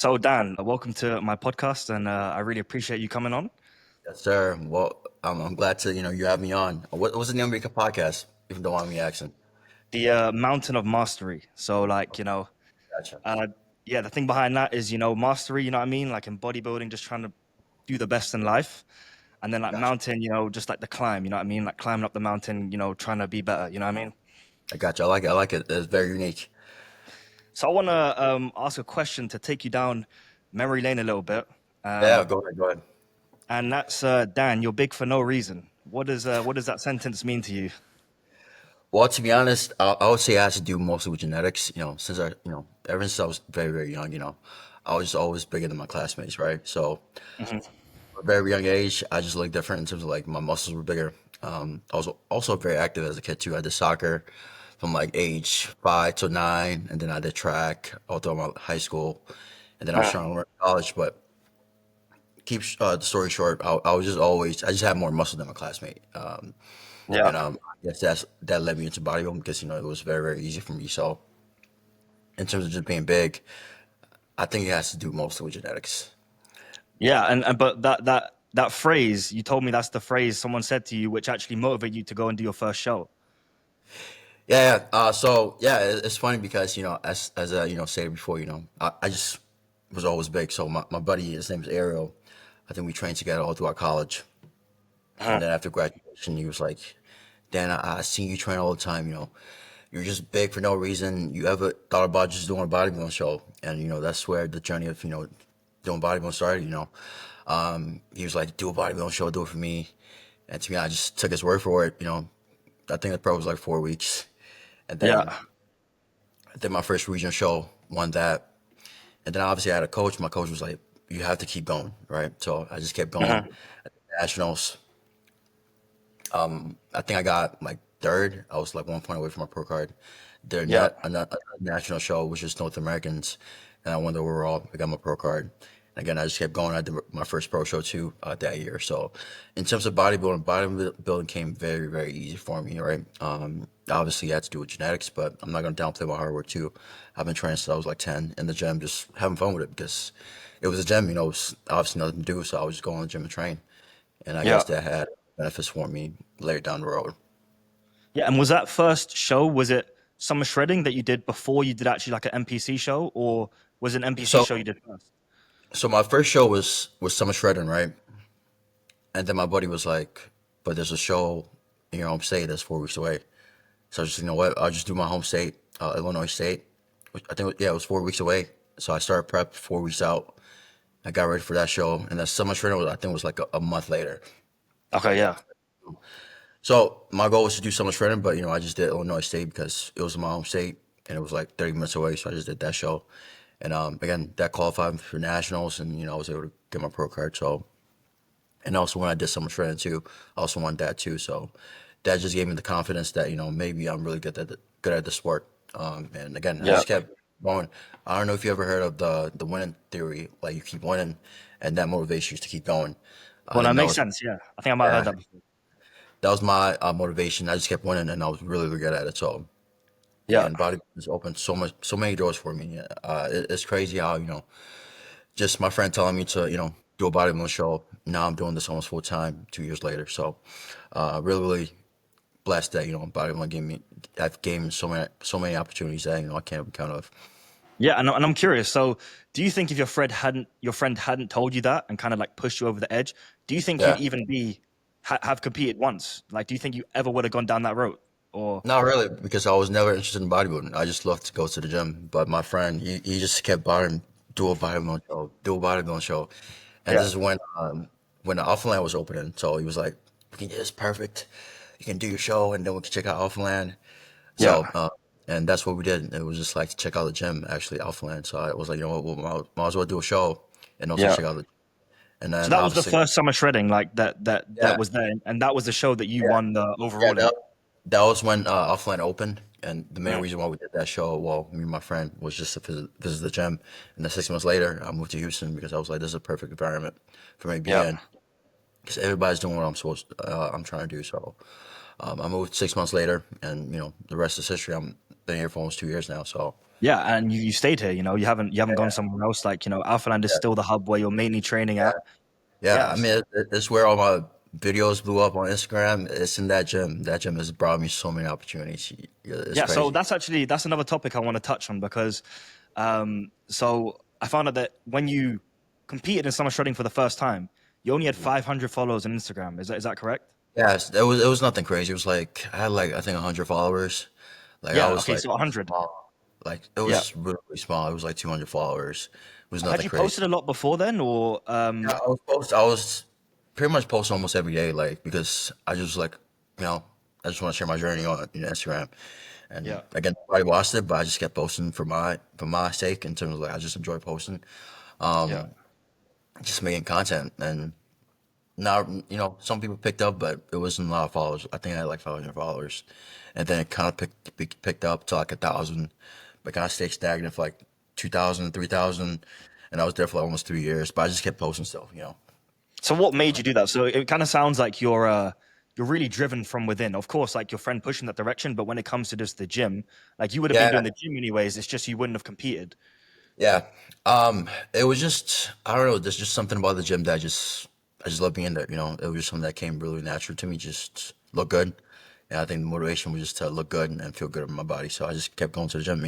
So Dan, welcome to my podcast, and I really appreciate you coming on. Yes, sir. Well, I'm glad to you have me on. What's the name of your podcast? If you don't mind me asking. The Mountain of Mastery. So, Gotcha. uh, yeah, the thing behind that is mastery. You know what I mean? Like in bodybuilding, just trying to do the best in life, and then like Gotcha. mountain, just like the climb. You know what I mean? Like climbing up the mountain. Trying to be better. You know what I mean? I got you. I like it. I like it. It's very unique. So I want to ask a question to take you down memory lane a little bit. Yeah, Um, go ahead. Go ahead. and that's Dan. You're big for no reason. What does that sentence mean to you? Well, to be honest, I would say it has to do mostly with genetics. Since ever since I was very, very young, I was just always bigger than my classmates, right? So, Hmm. at a very young age, I just looked different in terms of like my muscles were bigger. I was also very active as a kid too. I did soccer from like age 5 to 9, and then I did track all through my high school, and then I was trying to learn college. But keep the story short, I was just always I just had more muscle than my classmate, Yeah. and I guess that led me into bodybuilding because it was very, very easy for me. So in terms of just being big, I think it has to do mostly with genetics. Yeah, and but that phrase you told me that's the phrase someone said to you, which actually motivated you to go and do your first show. Yeah, yeah. So yeah, it's funny because as stated before, I just was always big. So my buddy, his name is Ariel. I think we trained together all throughout college, and Uh-huh. then after graduation, he was like, "Dan, I seen you train all the time. You're just big for no reason. You ever thought about just doing a bodybuilding show?" And that's where the journey of doing bodybuilding started. He was like, "Do a bodybuilding show, do it for me." And to me, I just took his word for it. I think the pro was like 4 weeks. And then Yeah. I did my first regional show, won that. And then obviously I had a coach. My coach was like, "You have to keep going," right? So I just kept going. Uh-huh. At the nationals, I think I got like third. I was like 1 point away from my pro card. Then Yeah. that another national show, which is North Americans, and I won the overall. I got my pro card. And again, I just kept going. I did my first pro show too that year. So, in terms of bodybuilding came very, very easy for me. Right. Obviously, it had to do with genetics, but I'm not gonna downplay my hard work too. I've been training since I was like 10 in the gym, just having fun with it because it was a gym. It was obviously nothing to do, so I was just going to the gym and train. And I Yeah. guess that had benefits for me later down the road. Yeah. And was that first show, was it summer shredding that you did before you did actually like an NPC show, or was it an NPC So, show you did first? so my first show was Summer Shredding, right? And then my buddy was like, "But there's a show in your home state that's 4 weeks away." So I just, what, I'll just do my home state, Illinois State. Which I think, yeah, it was 4 weeks away. So I started prep 4 weeks out. I got ready for that show, and that Summer Shredding I think was like a month later. Okay. Yeah. So my goal was to do Summer Shredding, but I just did Illinois State because it was my home state and it was like 30 minutes away. So I just did that show, and again, that qualified me for nationals, and I was able to get my pro card. So, and also when I did Summer Shredding too, I also won that too. So that just gave me the confidence that maybe I'm really good at the sport. And again, I Yeah. just kept going. I don't know if you ever heard of the winning theory, like you keep winning, and that motivates you to keep going. Well, that And that makes was sense. Yeah. I think I might have heard yeah, that before. that was my motivation. I just kept winning, and I was really, really good at it. So Yeah. again, bodybuilding has opened so many doors for me. It's crazy how just my friend telling me to do a bodybuilding show. Now I'm doing this almost full time 2 years later. So really, really blessed that bodybuilding I've gained so many opportunities that I can't count of. Yeah, and I'm curious. So, do you think if your friend hadn't told you that and kind of like pushed you over the edge, do you think you'd Yeah. even have competed once? Like, do you think you ever would have gone down that road? Or Not really, because I was never interested in bodybuilding. I just loved to go to the gym. But my friend, he just kept bothering, do a bodybuilding show, do a bodybuilding show. And yeah, this is when the Alpha was opening. So he was like, "We can get this perfect. You can do your show, and then we can check out Alpha." So, yeah, and that's what we did. It was just like to check out the gym, actually, Alpha. So I was like, what, we might as well do a show and also yeah. check out the. And So then that was the obviously, first summer shredding, like that yeah, was there, and that was the show that you yeah, won the yeah. overall in. That was when Offline opened, and the main Mhm. reason why we did that show, well, me and my friend, was just to visit the gym. And then 6 months later, I moved to Houston because I was like, this is a perfect environment for me to be Yeah, in because everybody's doing what I'm trying to do. So I moved 6 months later, and the rest is history. I'm been here for almost 2 years now. So Yeah, and you stayed here. You haven't gone somewhere else. Like Alpha Land is still the hub where you're mainly training Yeah. at. Yeah, I Yes. mean, it's where all my videos blew up on Instagram. It's in that gym. That gym has brought me so many opportunities. Yeah, it's Yeah, so crazy. that's another topic I want to touch on because so I found out that when you competed in summer shredding for the first time, you only had 500 followers on Instagram. Is that correct? Yes, it was nothing crazy. It was like I had like I think 100 followers. Like I Yeah. was Okay. like So 100. small. Like it Yeah. was really, really small. It was like 200 followers. It was Had nothing you crazy. posted a lot before then, or Yeah, I was pretty much posting almost every day, like because I just like, you know, I just want to share my journey on Instagram. And yeah, again, nobody watched it, but I just kept posting for my sake in terms of like I just enjoy posting, yeah. just making content. And now, some people picked up, but it wasn't a lot of followers. I think I had like 500 followers, and then it kind of picked up to like 1,000, but kind of stayed stagnant for like 2,000, 3,000, and I was there for like almost 3 years. But I just kept posting stuff. So what made you do that? So it kind of sounds like you're really driven from within. Of course, like your friend pushing that direction, but when it comes to just the gym, like you would have been Yeah, doing the gym anyways. It's just you wouldn't have competed. yeah. It was just I don't know. There's just something about the gym that I just love being there. It was just something that came really natural to me. Just look good, and I think the motivation was just to look good and feel good in my body. So I just kept going to the gym.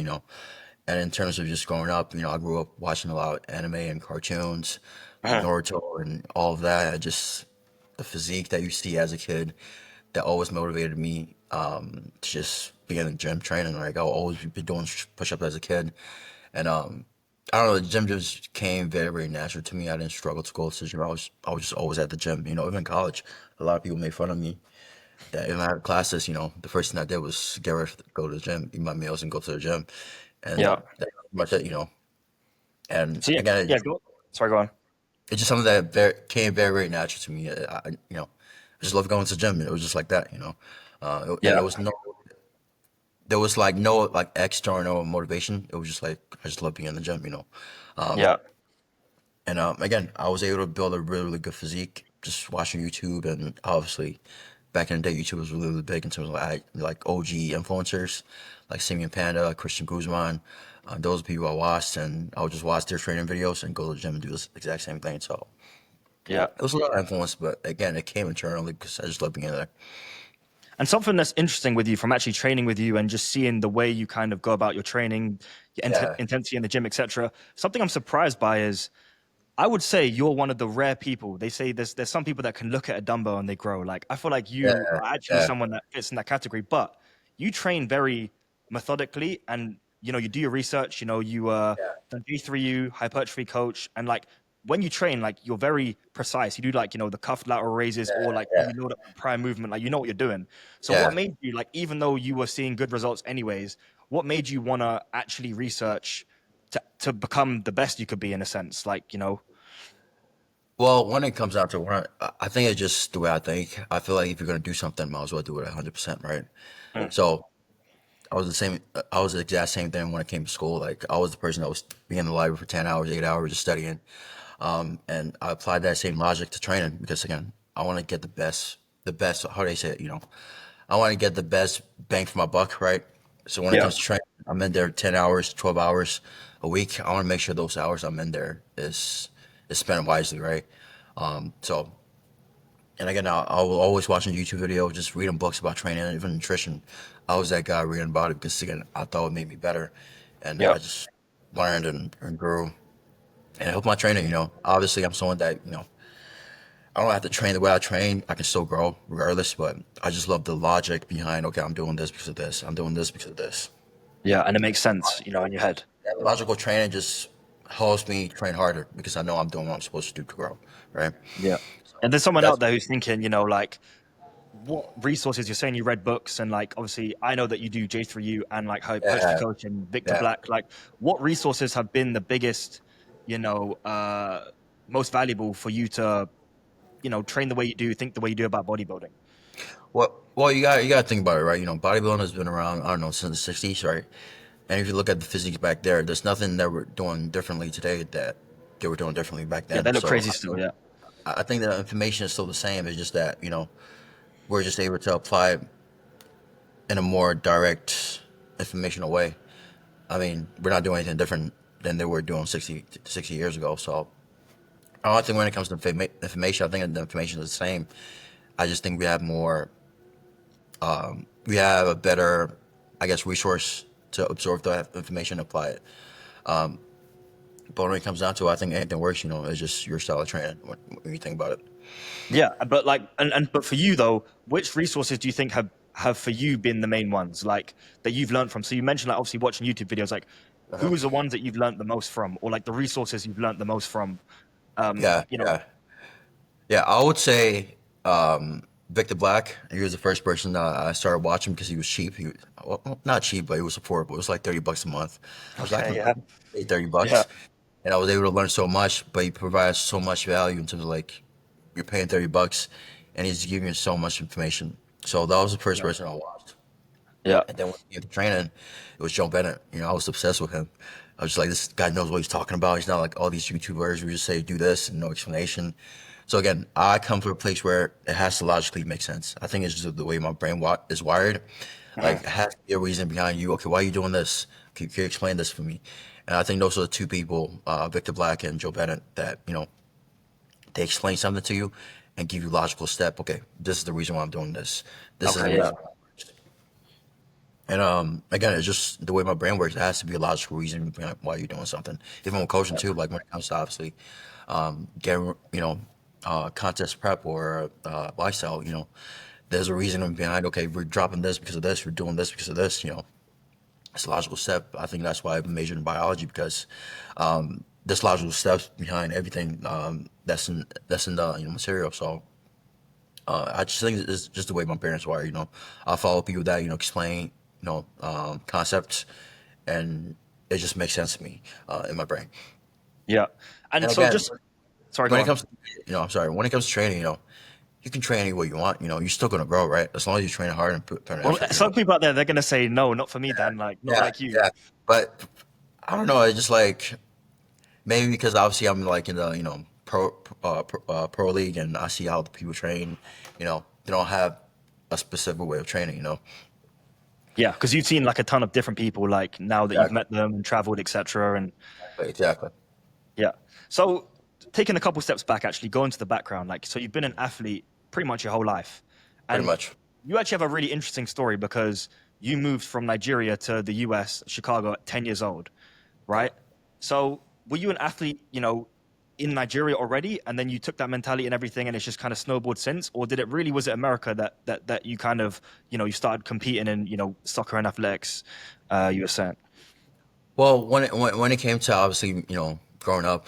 And in terms of just growing up, I grew up watching a lot of anime and cartoons, like Mhm. Naruto and all of that. The physique that you see as a kid that always motivated me to just be in the gym training. Like I'll always be doing push-ups as a kid, and I don't know, the gym just came very, very natural to me. I didn't struggle to go to the gym. I was just always at the gym. Even in college, a lot of people made fun of me that if I had classes, the first thing I did was get ready to go to the gym, eat my meals, and go to the gym, Yeah. and that's pretty much it. And So yeah, again, yeah. Go. Sorry, go on. it's just something that came very, very natural to me. I just love going to the gym. It was just like that. And Yeah. there was like no like external motivation. It was just like I just love being in the gym. Um, Yeah. and again, I was able to build a really, really good physique just watching YouTube, and obviously back in the day, YouTube was really, really big in terms of like OG influencers like Simeon Panda, Christian Guzman. Those are people I watched, and I would just watch their training videos and go to the gym and do this exact same thing. So Yeah. it was a lot of influence, but again, it came internally because I just love being there. And something that's interesting with you from actually training with you and just seeing the way you kind of go about your training, your Yeah, intensity in the gym, etc. Something I'm surprised by is I would say you're one of the rare people. They say there's some people that can look at a dumbbell and they grow. Like I feel like you yeah, are actually yeah, someone that fits in that category, but you train very methodically and you do your research, you yeah, done G3U, hypertrophy coach, and like when you train, like you're very precise. You do like, the cuff lateral raises or like yeah, you load up the prior movement, like you know what you're doing. So what yeah. made you like, even though you were seeing good results anyways, what made you want to actually research to become the best you could be in a sense? Like. Well, when it comes down to it, I think it's just the way I think. I feel like if you're gonna do something, might as well do it 100%, right? Mm. So I was the same. I was the exact same thing when it came to school. Like I was the person that was being in the library for 10 hours, 8 hours, just studying. And I applied that same logic to training because again, I want to get the best. How do they say it? I want to get the best bang for my buck, right? So when it Yeah. comes to training, I'm in there 10 hours, 12 hours a week. I want to make sure those hours I'm in there is spent wisely, right? So and again, I was always watching YouTube videos, just reading books about training and even nutrition. I was that guy reading about it because again, I thought it made me better, and Yeah. I just learned and grew. And it helped my training. Obviously, I'm someone that I don't have to train the way I train. I can still grow regardless, but I just love the logic behind. Okay, I'm doing this because of this. I'm doing this because of this. Yeah. And it makes sense, in your head. That logical training just helps me train harder because I know I'm doing what I'm supposed to do to grow, right? Yeah. And there's someone That's out there who's thinking, like what resources you're saying you read books and like obviously I know that you do J3U and like hypertrophy yeah, coach and Victor yeah. Black. Like what resources have been the biggest, most valuable for you to, train the way you do, think the way you do about bodybuilding? Well, you got to think about it, right? Bodybuilding has been around, I don't know, since the '60s, right? And if you look at the physique back there's nothing that we're doing differently today that they were doing differently back Yeah, they then. look So crazy still. Yeah. I think the information is still the same. It's just that we're just able to apply it in a more direct, informational way. I mean, we're not doing anything different than they were doing 60 years ago. So I don't think when it comes to information, I think the information is the same. I just think we have more, we have a better, I guess, resource to absorb that information and apply it. But when it comes down to it, I think anything works, it's just your style of training when you think about it. Yeah, but like, but for you though, which resources do you think have for you been the main ones, like that you've learned from? So you mentioned like obviously watching YouTube videos, like Uh-huh. who is the ones that you've learned the most from, or like the resources you've learned the most from? Yeah, You know, yeah. Yeah, I would say Victor Black. He was the first person I started watching because he was cheap. Well, not cheap, but he was affordable. It was like $30 a month. I was like, I okay, can yeah, pay 30 yeah, bucks, and I was able to learn so much. But he provides so much value in terms of like you're paying 30 bucks, and he's giving you so much information. So that was the first yeah, person I watched. yeah. And then when he came to training, it was Joe Bennett. I was obsessed with him. I was just like, this guy knows what he's talking about. He's not like all these YouTubers who just say do this and no explanation. So again, I come to a place where it has to logically make sense. I think it's just the way my brain is wired. Like it Mhm. has to be a reason behind you. Okay, why are you doing this? Can you explain this for me? And I think those are the two people, Victor Black and Joe Bennett, that they explain something to you and give you logical step. Okay, this is the reason why I'm doing this. This is the Okay, yeah, reason. And again, it's just the way my brain works. It has to be a logical reason behind why you're doing something. Even with coaching too, like when it comes to obviously getting contest prep or lifestyle, there's a reason behind. Okay, we're dropping this because of this. We're doing this because of this. It's a logical step. I think that's why I majored in biology because there's logical steps behind everything that's in the material. So I just think it's just the way my parents were. I follow people that explain concepts, and it just makes sense to me in my brain. yeah. And And so again, just sorry, go when it on. comes, I'm sorry. When it comes to training, you can train any way you want. You're still gonna grow, right? As long as you train hard and put an Well, effort. some people out there they're gonna say no, not for me, Dan. Like not Yeah, like you. yeah. But I don't know. It's just like maybe because obviously I'm like in the pro league, and I see how the people train. They don't have a specific way of training. Yeah, because you've seen like a ton of different people, like now that you've Exactly. met them and traveled, etc. And Exactly. yeah. So taking a couple steps back, actually going to the background, like so you've been an athlete pretty much your whole life, Pretty and much. you actually have a really interesting story because you moved from Nigeria to the US, Chicago at 10 years old, Yeah. right? So were you an athlete, in Nigeria already, and then you took that mentality and everything, and it's just kind of snowballed since, or did it really was it America that you kind of you started competing in soccer and athletics, you were saying? Well, when it came to obviously, growing up,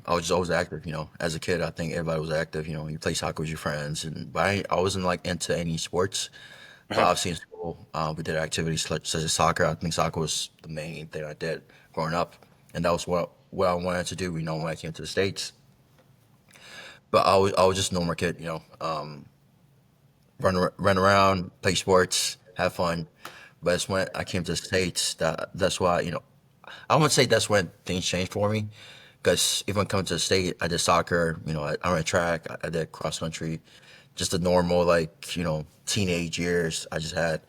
I was just always active. As a kid, I think everybody was active. You play soccer with your friends, but I wasn't like into any sports. But Mhm. obviously in school, we did activities such as soccer. I think soccer was the main thing I did growing up, and that was what I wanted to do. When I came to the States, but I was just a normal kid. Run around, play sports, have fun. But it's when I came to the States that's why I wouldn't say that's when things changed for me. Because even coming to the state, I did soccer. I ran track. I did cross country. Just the normal teenage years I just had.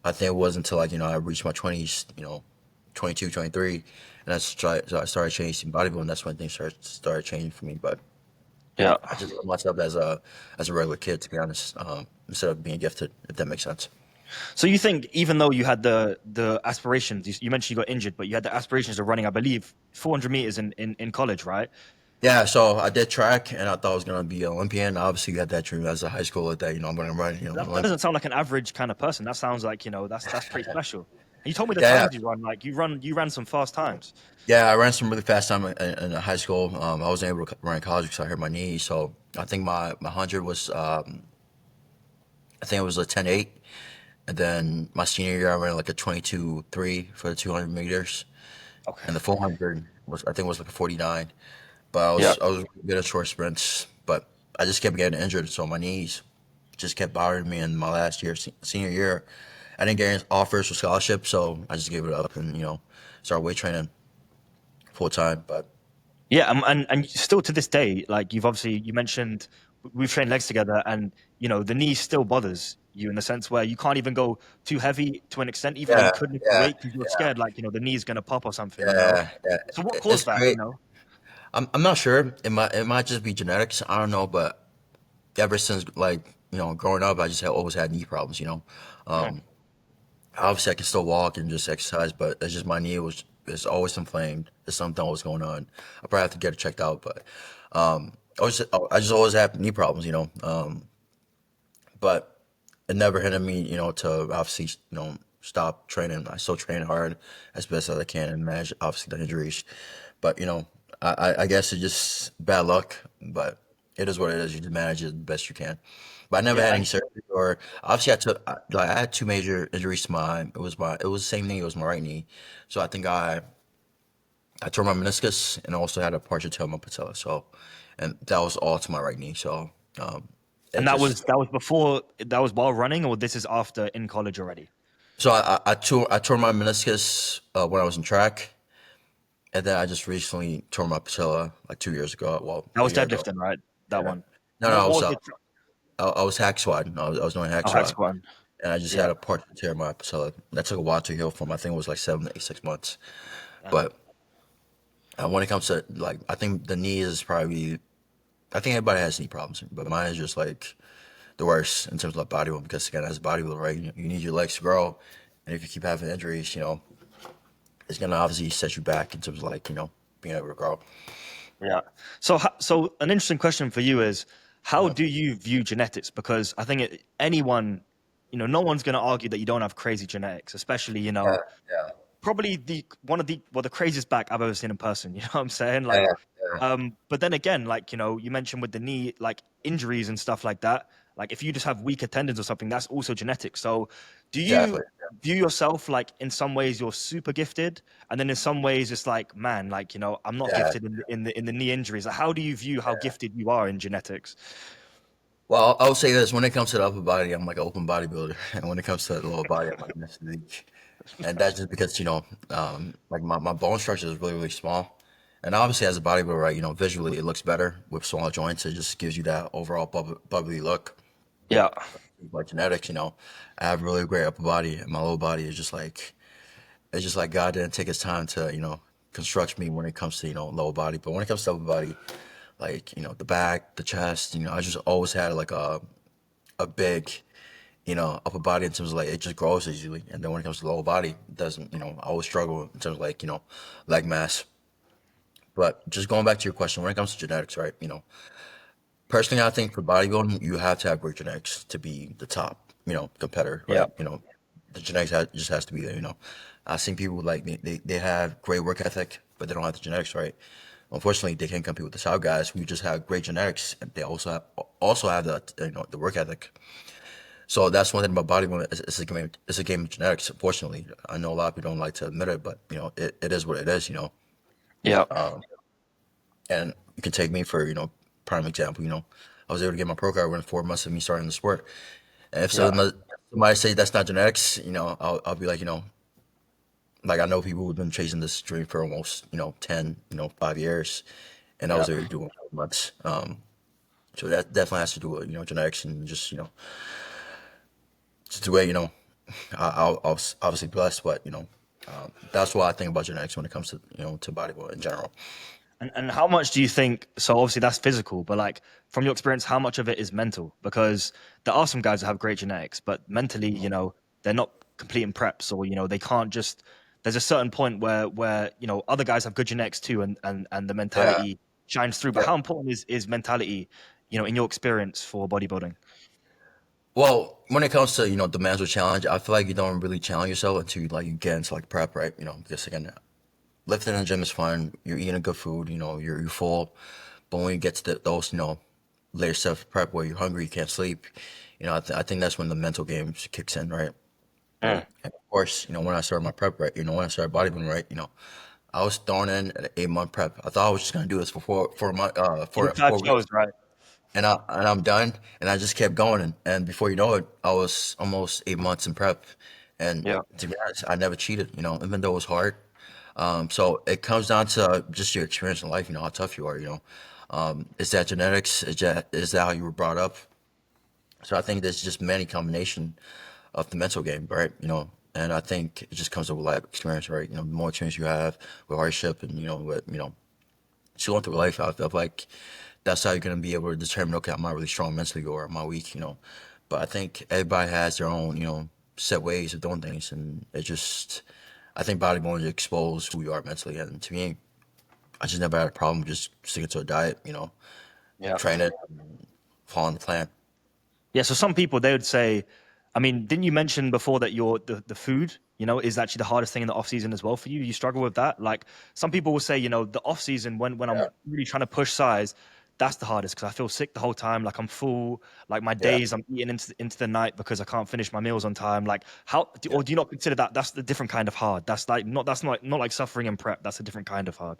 I think it wasn't until I reached my 20s, 22, 23, and so I started chasing bodybuilding. That's when things started changing for me. But Yeah. I just love myself as a regular kid, to be honest, instead of being gifted, if that makes sense. So you think even though you had the aspirations, you mentioned you got injured, but you had the aspirations of running, I believe, 400 meters in college, right? Yeah, so I did track, and I thought I was gonna be an Olympian. Obviously, you had that dream as a high schooler that I'm gonna run, That Olympic. doesn't sound like an average kind of person. That sounds like that's pretty special. And you told me the Yeah, yeah, times you run, like you ran some fast times. yeah. I ran some really fast time in high school. I wasn't able to run in college because I hurt my knee. So I think my 100 was I think it was a 10.8, and then my senior year I ran like a 22.3 for the 200 meters, Okay. and the 400 was I think was like a 49. But I Yeah. was I was really good at short sprints, but I just kept getting injured, so my knees just kept bothering me in my last year, senior year. I didn't get any offers for scholarship, so I just gave it up and started weight training full time. But Yeah, and still to this day, like you mentioned, we've trained legs together, and the knee still bothers. you in the sense where you can't even go too heavy to an extent, even though you Yeah, could lift the yeah, weight because you're scared, like, the knee's gonna pop or something, yeah, yeah. So what It's caused that, great. I'm not sure. It might just be genetics. I don't know, but ever since like growing up, I just have always had knee problems. Mm. Um, Obviously I can still walk and just exercise, but it's just my knee was it's always inflamed. There's something always going on. I probably have to get it checked out, but I just always have knee problems. But it never hindered me, to obviously, stop training. I still train hard as best as I can and manage obviously the injuries. But I guess it's just bad luck. But it is what it is. You just manage it the best you can. But I never Yeah, had any and surgery or obviously I had two major injuries to it was the same knee. It was my right knee. So I think I tore my meniscus and I also had a partial tear of my patella. So and that was all to my right knee. So it that just was before, that was while running, or this is after in college already? So I tore my meniscus when I was in track, and then I just recently tore my patella like 2 years ago. Well, That a was year ago. deadlifting, right? That Yeah. one. No, no, I What was was uh, it? I was hack squatting. I was doing hack Oh, hack squat, squatting. and I just Yeah. had a partial tear in my patella. That took a while to heal from. I think it was like 7 to 6 months. Damn. But when it comes to like, I think the knee is probably. I think everybody has knee problems, but mine is just like the worst in terms of like bodybuilding because again, as a bodybuilder, right, you need your legs to grow, and if you keep having injuries, it's gonna obviously set you back in terms of like being able to grow. Yeah. So an interesting question for you is, how Yeah, do you view genetics? Because I think anyone, no one's going to argue that you don't have crazy genetics, especially, yeah, yeah, probably the craziest back I've ever seen in person. You know what I'm saying? yeah, Like, yeah. but then again, like, you mentioned with the knee, like injuries and stuff like that. Like, if you just have weaker tendons or something, that's also genetic. So, do you Exactly. view yourself like in some ways you're super gifted, and then in some ways it's like, man, like, I'm not Yeah, gifted in the knee injuries. Like, how do you view how yeah. gifted you are in genetics? Well, I'll say this: when it comes to the upper body, I'm like an open bodybuilder, and when it comes to the lower body, I'm like a physique. And that's just because like my bone structure is really really small, and obviously as a bodybuilder, right, visually it looks better with smaller joints. It just gives you that overall bubbly look. Yeah, Like genetics, I have really great upper body, and my lower body is just like it's just like God didn't take his time to construct me when it comes to lower body, but when it comes to upper body, like the back, the chest, I just always had like a big upper body in terms of like it just grows easily, and then when it comes to lower body, it doesn't. I always struggle in terms of like leg mass. But just going back to your question, when it comes to genetics, right? Personally, I think for bodybuilding, you have to have great genetics to be the top, competitor, yeah. right? The genetics just has to be there. I've seen people like they have great work ethic, but they don't have the genetics right. Unfortunately, they can't compete with the top guys who just have great genetics, and they also have the the work ethic. So that's one thing about bodybuilding. It's a game of genetics. Unfortunately, I know a lot of people don't like to admit it, but it is what it is. Yeah. And you can take me for prime example. I was able to get my pro card within 4 months of me starting the sport. And if Yeah. somebody say that's not genetics, I'll be like, like I know people who've been chasing this dream for almost 10, 5 years, and I Yeah. was able to do it in 4 months. So that definitely has to do with genetics and just just the way I was obviously blessed, but that's what I think about genetics when it comes to to bodybuilding in general. And how much do you think? So obviously that's physical, but like from your experience, how much of it is mental? Because there are some guys that have great genetics, but mentally, they're not completing preps, or they can't just. There's a certain point where other guys have good genetics too, and the Yeah. mentality shines through. But Yeah. how important is mentality, in your experience for bodybuilding? Well, when it comes to the mental challenge, I feel like you don't really challenge yourself until like you get into like prep, right? Because again, lifting in the gym is fun. You're eating good food. You're full. But when you get to those later stuff prep where you're hungry, you can't sleep. I think that's when the mental game kicks in, right? Mm. And of course, when I started my prep, right, when I started bodybuilding, right, I was thrown in an 8 month prep. I thought I was just gonna do this for a month, In for five 4 weeks, shows, right? and I'm done. And I just kept going, and before you know it, I was almost 8 months in prep. And Yeah. to be honest, I never cheated, even though it was hard. So it comes down to just your experience in life, how tough you are. Is that genetics? Is that how you were brought up? So I think there's just many combination of the mental game, right? And I think it just comes with life experience, right? The more experience you have with hardship and with just going through life, I feel like that's how you're gonna be able to determine, okay, am I really strong mentally or am I weak? But I think everybody has their own, set ways of doing things, and I think bodybuilding exposes who you are mentally. And to me, I just never had a problem just sticking to a diet, Yeah. training, following the plan. Yeah, so some people they would say, I mean, didn't you mention before that the food, is actually the hardest thing in the off season as well for you? You struggle with that? Like some people will say, the off season when I'm really trying to push size, that's the hardest because I feel sick the whole time. Like I'm full. Like my Yeah, days I'm eating into the night because I can't finish my meals on time. Like yeah. or do you not consider that that's the different kind of hard? That's not like suffering and prep. That's a different kind of hard.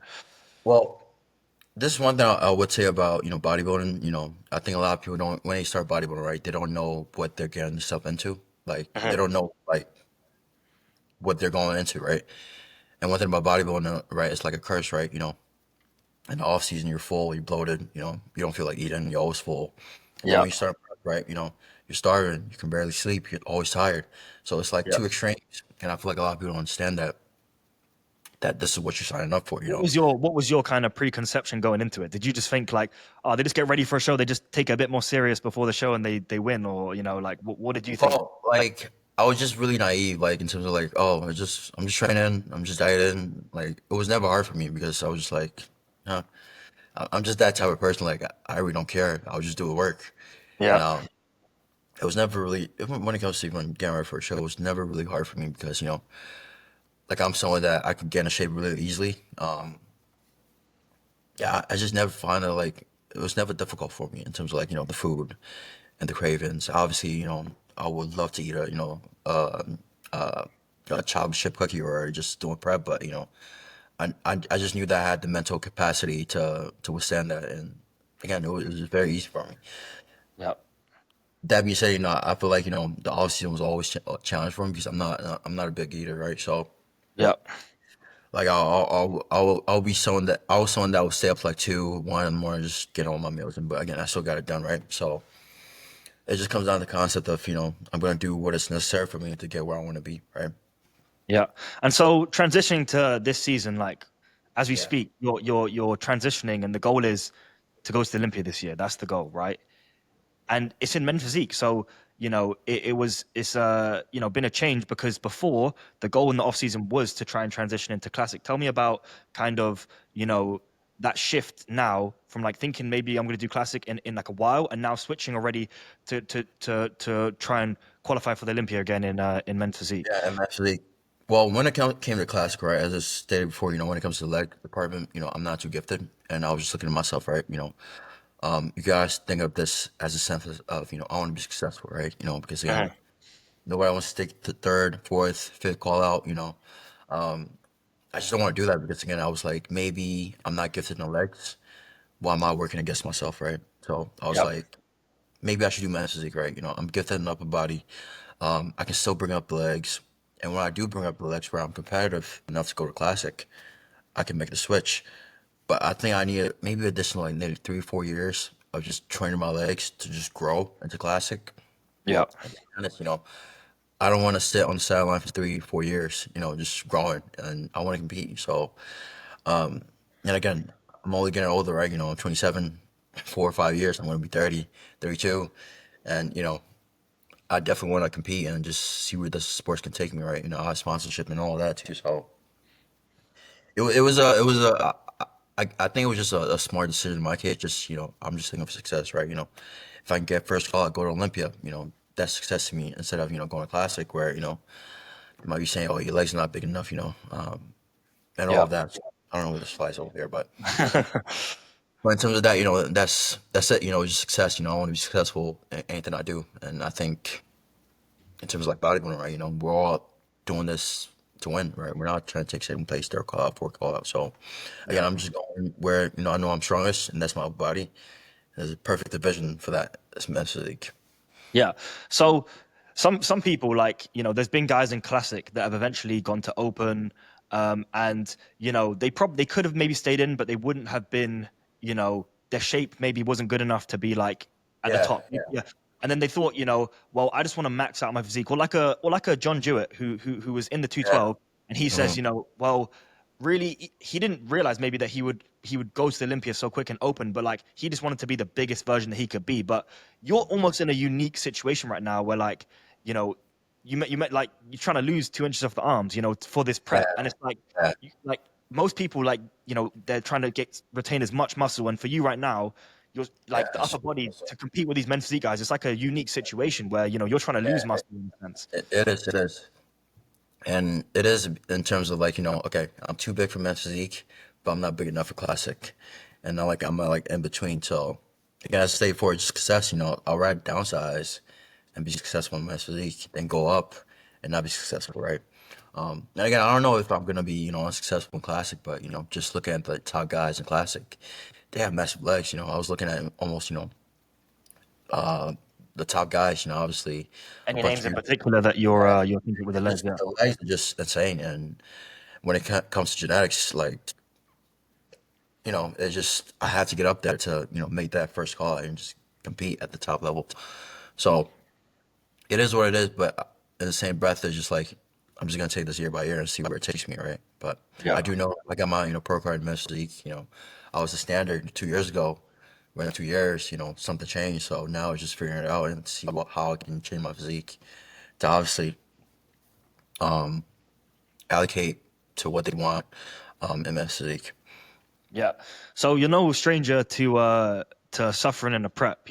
Well, this is one thing I would say about, bodybuilding. I think a lot of people don't, when they start bodybuilding, right, they don't know what they're getting themselves into. Like, they Mhm. don't know, like, what they're going into, right? And one thing about bodybuilding, right, it's like a curse, right? In the off season, you're full, you're bloated, you don't feel like eating, you're always full. And then Yeah. when you start, right, you're starving, you can barely sleep, you're always tired. So it's like Yeah. two extremes. And I feel like a lot of people don't understand that this is what you're signing up for. What was your kind of preconception going into it? Did you just think like, oh, they just get ready for a show, they just take it a bit more serious before the show and they win, or like what did you think? Well, like I was just really naive, like in terms of like, oh, I'm just training, I'm just dieting. Like it was never hard for me because I was just like, huh, I'm just that type of person. Like I really don't care. I'll just do the work. Yeah. And it was never really, even when it comes to even getting ready for a show, it was never really hard for me because like I'm someone that I could get in shape really easily. Yeah, I just never find it like it was never difficult for me in terms of like the food and the cravings. Obviously, I would love to eat a chopped chip cookie or just doing prep, but I just knew that I had the mental capacity to withstand that, and again, it was very easy for me. Yeah. That being said, I feel like the off season was always a challenge for me because I'm not a big eater, right? So Yeah. like I'll be someone that I was someone that would stay up like 2, 1 in the morning, just get all my meals in. But again, I still got it done, right? So it just comes down to the concept of I'm gonna do what is necessary for me to get where I want to be, right? Yeah. And so transitioning to this season, like as we Yeah. speak, you're transitioning and the goal is to go to the Olympia this year. That's the goal, right? And it's in men's physique. So it's been a change because before the goal in the off season was to try and transition into classic. Tell me about kind of that shift now from like thinking maybe I'm going to do classic in like a while and now switching already to try and qualify for the Olympia again in men's physique. Yeah, and actually, well, when it came to classic, right, as I stated before, when it comes to the leg department, I'm not too gifted, and I was just looking at myself, right, you guys think of this as a sense of, I want to be successful, right, because again, Mhm. nobody wants to stick to third, fourth, fifth call out, I just don't want to do that because again, I was like, maybe I'm not gifted in the legs. Why am I working against myself, right? So I was Yep. like, maybe I should do men's physique, right? I'm gifted in the upper body. I can still bring up the legs. And when I do bring up the legs where I'm competitive enough to go to classic, I can make the switch. But I think I need maybe additional like maybe 3, 4 years of just training my legs to just grow into classic. Yep. And to be honest, I don't want to sit on the sideline for 3, 4 years, just growing, and I want to compete. So, and again, I'm only getting older, right? I'm 27, 4 or 5 years. I'm going to be 30, 32, and I definitely want to compete and just see where the sports can take me, right? I have sponsorship and all of that too. So I think it was just a smart decision in my case. Just I'm just thinking of success, right? If I can get first call, I go to Olympia. That's success to me instead of going to classic where you might be saying, oh, your legs are not big enough, and all of Yep. that. So, I don't know where this flies over here, but in terms of that, that's it. It's just success. I want to be successful in anything I do, and I think in terms of like bodybuilding, right? We're all doing this to win, right? We're not trying to take second place, third call out, fourth call out. So again, Yeah. I'm just going where I know I'm strongest, and that's my body. There's a perfect division for that. That's men's physique. Yeah. So some people like, there's been guys in classic that have eventually gone to open, and they could have maybe stayed in, but they wouldn't have been, their shape maybe wasn't good enough to be like at the Yeah, top. yeah, Yeah. and then they thought, well, I just want to max out my physique, or like a John Jewett who was in the Yeah. 212, and he says, Hmm. well, really, he didn't realize maybe that he would go to the Olympia so quick and open, but like he just wanted to be the biggest version that he could be. But you're almost in a unique situation right now where like, you know, you met like you're trying to lose 2 inches off the arms, for this Yeah. prep, and it's like, Yeah. like most people, like, they're trying to retain as much muscle, and for you right now, you're like the Yeah. upper body to compete with these men's physique guys. It's like a unique situation where you're trying to lose muscle in a sense. It is. It is. And it is in terms of like, okay, I'm too big for men's physique, but I'm not big enough for classic. And not like I'm like in between. So again, as I say for success, I'll rather downsize and be successful in men's physique than go up and not be successful, right? And again, I don't know if I'm gonna be, unsuccessful in classic, but just looking at the top guys in classic, they have massive legs. I was looking at almost, the top guys, obviously a Any bunch names of in people. particular that you're thinking with the legs? Just Yeah. the legs are just insane. And when it comes to genetics, like, it's just I have to get up there to, make that first call and just compete at the top level. So it is what it is, but in the same breath, it's just like I'm just gonna take this year by year and see where it takes me, right? But I Yeah. do know I got my, pro card in men's physique. I was the standard 2 years ago. Within 2 years, something changed. So now it's just figuring it out and see how I can change my physique to obviously allocate to what they want in men's physique. Yeah. So you're no stranger to suffering in a prep.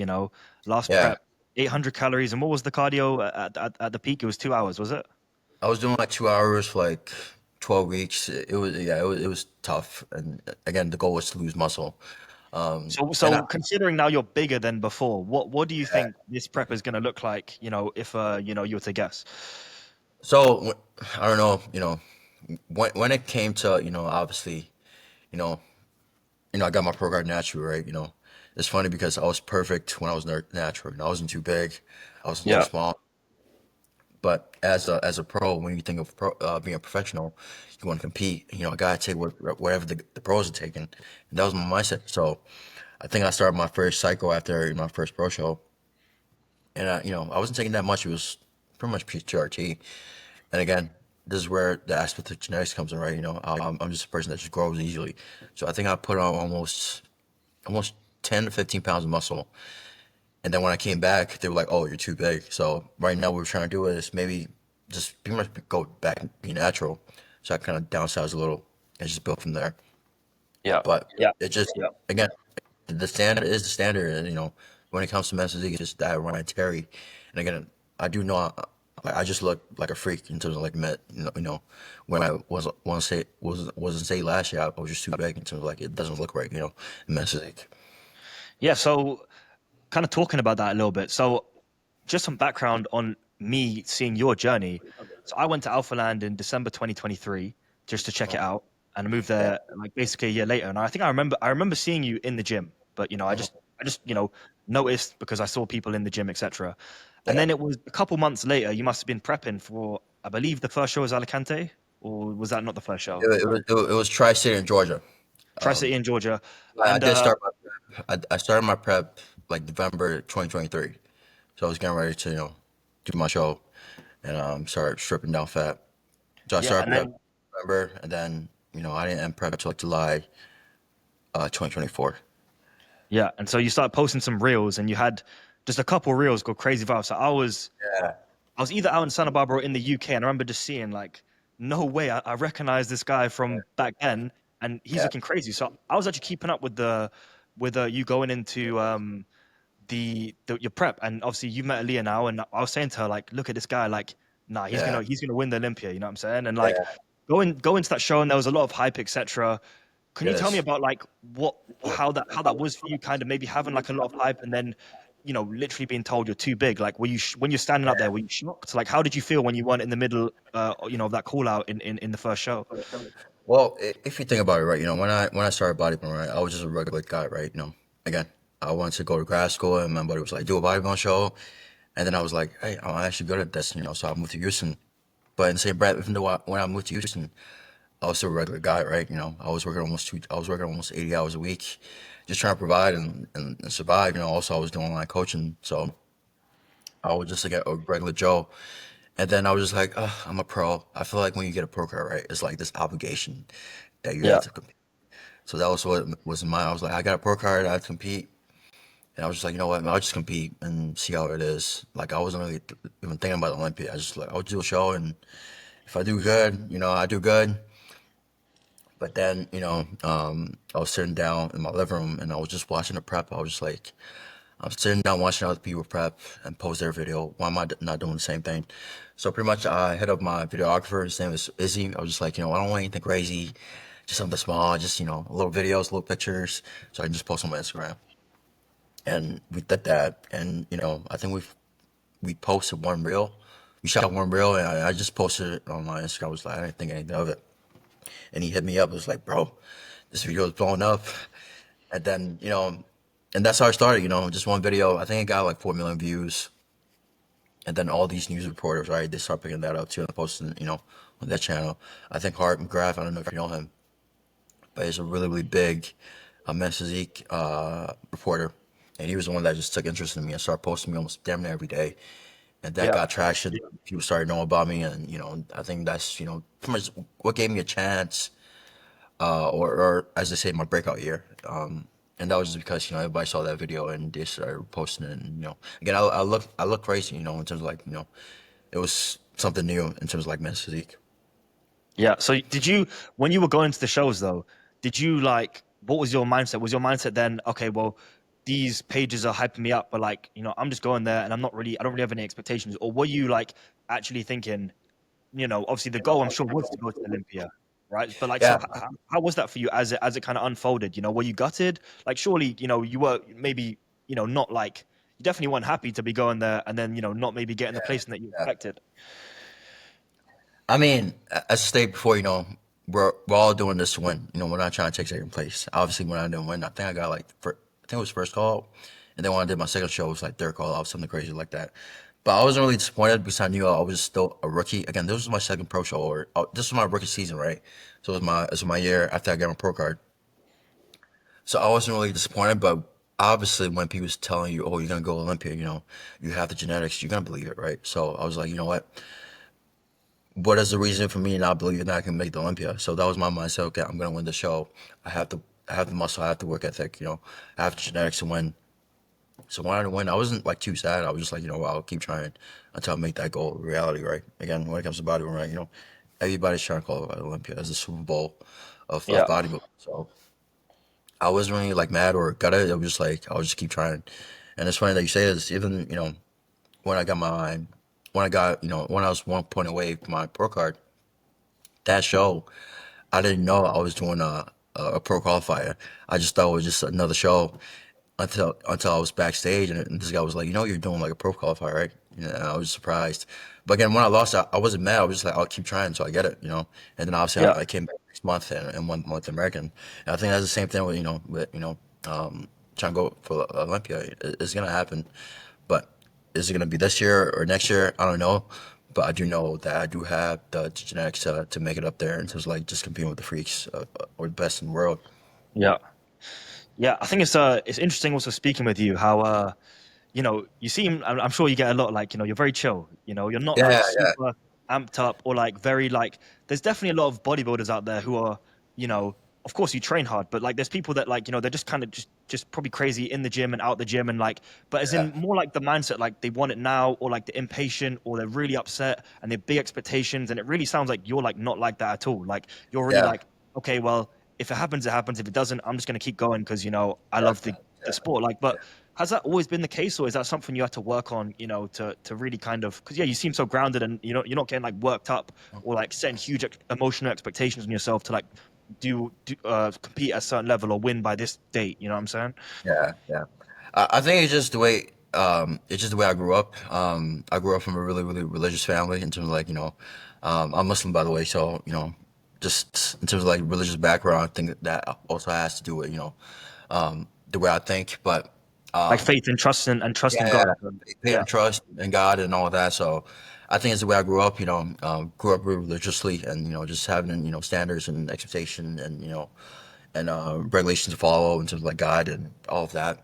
Last Yeah, prep, 800 calories, and what was the cardio at the peak? It was 2 hours, was it? I was doing like 2 hours for like 12 weeks. It was yeah, it was tough. And again, the goal was to lose muscle. So, And I, so considering now you're bigger than before, what do you think this prep is going to look like? If you were to guess. so I don't know. When it came to obviously you know I got my pro card natural, right. It's funny because I was perfect when I was natural. I wasn't too big. I wasn't too Yeah. small. But as a pro, when you think of being a professional, you want to compete. I gotta take whatever the pros are taking, and that was my mindset. So I think I started my first cycle after my first pro show, and I wasn't taking that much. It was pretty much PRT. And again, this is where the aspect of genetics comes in, right? I'm just a person that just grows easily. So I think I put on almost 10 to 15 pounds of muscle. And then when I came back, they were like, "Oh, you're too big." So right now, what we're trying to do is maybe just pretty much go back and be natural. So I kind of downsized a little and just built from there. Yeah. But Yeah. it just Yeah. again, the standard is the standard, and when it comes to men's physique, it's just that Ryan Terry. And again, I do know I just look like a freak in terms of like met. When I wasn't say last year, I was just too big in terms of like it doesn't look right. In men's physique. Yeah. So kind of talking about that a little bit. So just some background on me seeing your journey. So I went to Alpha Land in December 2023 just to check it out, and I moved Yeah. there like basically a year later. And I think I remember seeing you in the gym, but I just noticed because I saw people in the gym, etc. And Yeah. then it was a couple months later. You must have been prepping for, I believe, the first show was Alicante, or was that not the first show? It was Tri-State in Georgia. Tri-City in Georgia, I and did start my prep. I started my prep like November 2023. So I was getting ready to, do my show and start stripping down fat. So I yeah, started and prep then November and then, I didn't end prep until like July 2024. yeah, and so you started posting some reels, and you had just a couple reels go crazy viral. So Yeah. I was either out in Santa Barbara or in the UK, and I remember just seeing like, no way, I recognize this guy from back then, and he's Yeah. looking crazy. So I was actually keeping up with you going into your prep, and obviously you met Aaliyah now, and I was saying to her like, look at this guy, like, nah, he's Yeah. gonna he's gonna win the Olympia, you know what I'm saying? And like Yeah. going to that show, and there was a lot of hype, etc. Can you tell me Yes. about like how that was for you, kind of maybe having like a lot of hype and then literally being told you're too big? Like, were you when you're standing up there, were you shocked? Like, how did you feel when you weren't in the middle, of that call out in the first show? Well, if you think about it, right, when I started bodybuilding, right, I was just a regular guy, right? Again, I wanted to go to grad school, and my buddy was like, do a bodybuilding show, and then I was like, hey, I'm actually good at this, so I moved to Houston. But in the same breath, even though when I moved to Houston, I was still a regular guy, right? I was working almost 80 hours a week, just trying to provide and survive. Also, I was doing online coaching, so I was just like a regular Joe. And then I was just like, ugh, I'm a pro. I feel like when you get a pro card, right, it's like this obligation that you Yeah. have to compete. So that was what was in mind. I was like, I got a pro card, I have to compete. And I was just like, you know what, man, I'll just compete and see how it is. Like I wasn't really even thinking about Olympia. I just like I'll do a show, and if I do good, I do good. But then, I was sitting down in my living room and I was just watching the prep. I was just like, I'm sitting down watching other people prep and post their video. Why am I not doing the same thing? So pretty much I hit up my videographer. His name is Izzy. I was just like, I don't want anything crazy, just something small, just, little videos, little pictures. So I can just post on my Instagram. And we did that. And, I think we posted one reel. We shot one reel and I just posted it on my Instagram. I was like, I didn't think anything of it. And he hit me up. It was like, bro, this video is blowing up. And then, and that's how I started, just one video. I think it got like 4 million views. And then all these news reporters, right, they start picking that up too and posting, on that channel. I think Hart McGrath, I don't know if you know him, but he's a really, really big men's physique reporter. And he was the one that just took interest in me and started posting me almost damn near every day. And that Yeah. got traction. People started knowing about me. And, I think that's, pretty much what gave me a chance or as they say, my breakout year. And that was just because everybody saw that video and they started posting it. And again, I look crazy, in terms of like it was something new in terms of like men's physique. Yeah. So did you, when you were going to the shows though, did you like, what was your mindset? Was your mindset then, okay, well, these pages are hyping me up, but like, I'm just going there and I don't really have any expectations. Or were you like actually thinking, obviously the goal I'm sure was to go to Olympia, right? But like, so Yeah, how was that for you as it kind of unfolded? Were you gutted? Like, surely, you were maybe, not like, you definitely weren't happy to be going there and then, not maybe getting the placing that you yeah. expected. I mean, as I stated before, we're all doing this to win. We're not trying to take second place. Obviously, when I didn't win, I think I got like, I think it was first call, and then when I did my second show, it was like third call out, something crazy like that. But I wasn't really disappointed because I knew I was still a rookie. Again, this was my second pro show, or this was my rookie season, right? So it was my year after I got my pro card. So I wasn't really disappointed, but obviously when people's telling you, "Oh, you're gonna go Olympia," you have the genetics, you're gonna believe it, right? So I was like, you know what is the reason for me not believing that I can make the Olympia? So that was my mindset. Okay, I'm gonna win the show. I have the muscle, I have the work ethic, I have the genetics to win. So when I didn't win, I wasn't like too sad. I was just like, well, I'll keep trying until I make that goal a reality, right? Again, when it comes to bodybuilding, right, everybody's trying to qualify Olympia as the Super Bowl of Yeah. bodybuilding. So I wasn't really like mad or gutted. It was just like I'll just keep trying. And it's funny that you say this. Even when I got my when I was 1 point away from my pro card, that show I didn't know I was doing a pro qualifier. I just thought it was just another show until I was backstage and this guy was like, you're doing like a pro qualifier, right? And I was surprised. But again, when I lost, I wasn't mad. I was just like, I'll keep trying until I get it. And then obviously Yeah. I came back next month and won month American. And I think that's the same thing with trying to go for Olympia. It's gonna happen, but is it gonna be this year or next year? I don't know. But I do know that I do have the genetics to make it up there in terms of like just competing with the freaks or the best in the world. Yeah. Yeah. I think it's interesting also speaking with you how you seem, I'm sure you get a lot like, you're very chill, you're not Yeah, like yeah, super amped up or like very like, there's definitely a lot of bodybuilders out there who are, you know, of course you train hard, but like there's people that like, they're just kind of just probably crazy in the gym and out the gym and like, but as yeah, in more like the mindset, like they want it now or like they're impatient or they're really upset and they're big expectations. And it really sounds like you're like not like that at all. Like you're really yeah, like, okay, well, if it happens, it happens. If it doesn't, I'm just going to keep going because, I yeah, love the sport. Like, but has that always been the case, or is that something you had to work on, to really kind of? Because yeah, you seem so grounded, and you're not getting like worked up or like setting huge emotional expectations on yourself to like compete at a certain level or win by this date. You know what I'm saying? yeah, yeah. I think it's just the way I grew up. I grew up from a really, really religious family in terms of like, I'm Muslim by the way, so, just in terms of like religious background, I think that also has to do with, the way I think. But Like um, faith and trust and trust in yeah, God. faith Yeah, and trust in God and all of that. So I think it's the way I grew up, grew up religiously and, just having, standards and expectation and, and regulations to follow in terms of like God and all of that.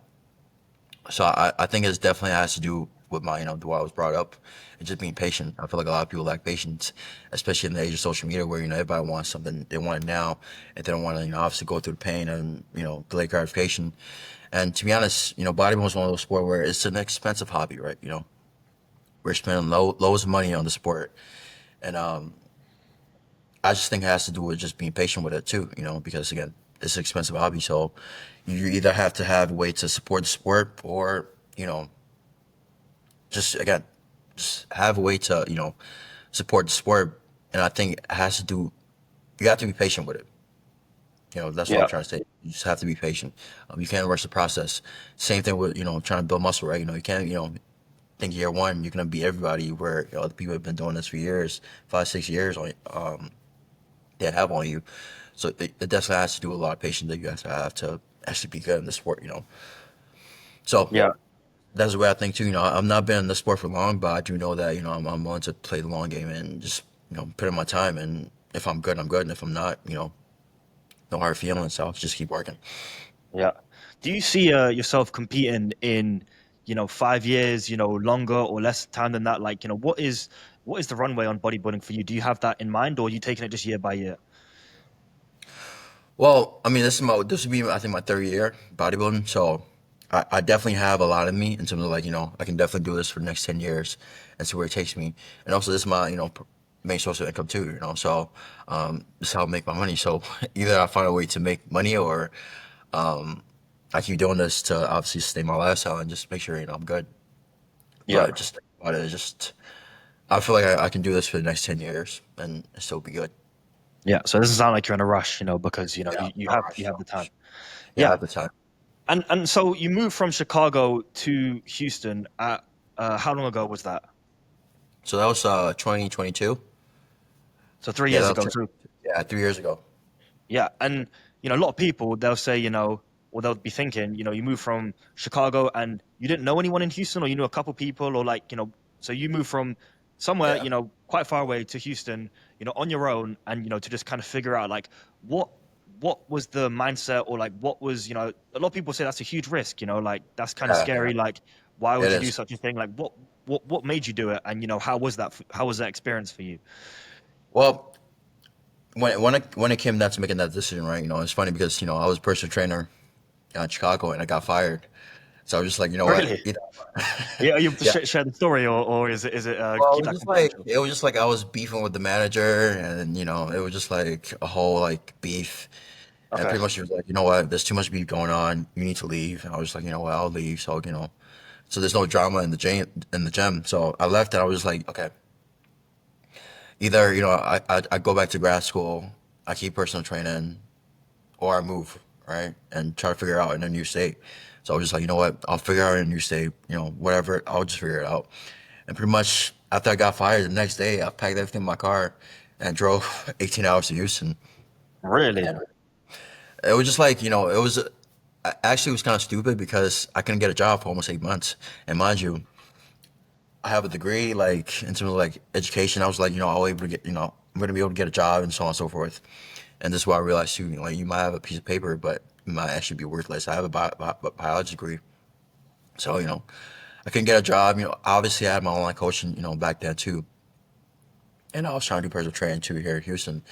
So I think it definitely has to do with my, the way I was brought up, and just being patient. I feel like a lot of people lack patience, especially in the age of social media, where everybody wants something, they want it now, and they don't want to, obviously go through the pain and delay gratification. And to be honest, bodybuilding is one of those sports where it's an expensive hobby, right? We're spending loads of money on the sport, and I just think it has to do with just being patient with it too, because again, it's an expensive hobby. So you either have to have a way to support the sport or, you know, just again, just have a way to, support the sport. And I think it has to do, you have to be patient with it. That's what I'm Yeah. trying to say. You just have to be patient. You can't rush the process. Same thing with, trying to build muscle, right? You can't, think year one, you're going to beat everybody where other people have been doing this for years, 5, 6 years they have on you. So it definitely has to do with a lot of patience that you have to actually be good in the sport. So Yeah. that's the way I think too. I've not been in the sport for long, but I do know that I'm willing to play the long game and just put in my time. And if I'm good, I'm good. And if I'm not, no hard feelings. So I'll just keep working. Yeah. Do you see yourself competing in, 5 years, longer or less time than that? Like, what is the runway on bodybuilding for you? Do you have that in mind, or are you taking it just year by year? Well, I mean, this would be I think my third year bodybuilding, so I definitely have a lot in me in terms of like I can definitely do this for the next 10 years and see where it takes me. And also, this is my main source of income too. So this is how I make my money. So either I find a way to make money or I keep doing this to obviously sustain my lifestyle and just make sure I'm good. Yeah. But just think about it, just I feel like I can do this for the next 10 years and still be good. Yeah. So it doesn't sound like you're in a rush, because Yeah, you no have rush. you have the time. Yeah, I Yeah. have the time. And so you moved from Chicago to Houston at how long ago was that? So that was 2022. So three Yeah, years that ago. was So yeah 3 years ago. yeah, and a lot of people they'll say, or they'll be thinking, you moved from Chicago and you didn't know anyone in Houston, or you knew a couple people, or like, so you moved from somewhere, Yeah, quite far away to Houston, on your own, and to just kind of figure out like what what was the mindset, or like what was, a lot of people say that's a huge risk, like that's kind of yeah, scary, like why it would you do is. such a thing? Like what made you do it, and how was that experience for you? Well, when it came down to making that decision, right? It's funny because I was a personal trainer in Chicago and I got fired. So I was just like, what? Really? Yeah, you Yeah. share the story, or is it Well, keep that confidential? it was just like I was beefing with the manager, and it was just like a whole like beef. And Okay. pretty much he was like, what? There's too much beef going on. You need to leave. And I was just like, what? I'll leave. So so there's no drama in the gym. So I left, and I was just like, okay. Either I go back to grad school, I keep personal training, or I move, right, and try to figure out in a new state. So I was just like, what, I'll figure out in a new state, whatever, I'll just figure it out. And pretty much after I got fired, the next day I packed everything in my car and drove 18 hours to Houston. Really? And it was just like, actually it was kind of stupid because I couldn't get a job for almost 8 months. And mind you, I have a degree, like in terms of like education. I was like, I'll able to get, I'm gonna be able to get a job and so on and so forth. And this is why I realized too, like you might have a piece of paper, but it might actually be worthless. I have a biology degree, so I couldn't get a job. Obviously I had my online coaching, back then too, and I was trying to do personal training too here in Houston,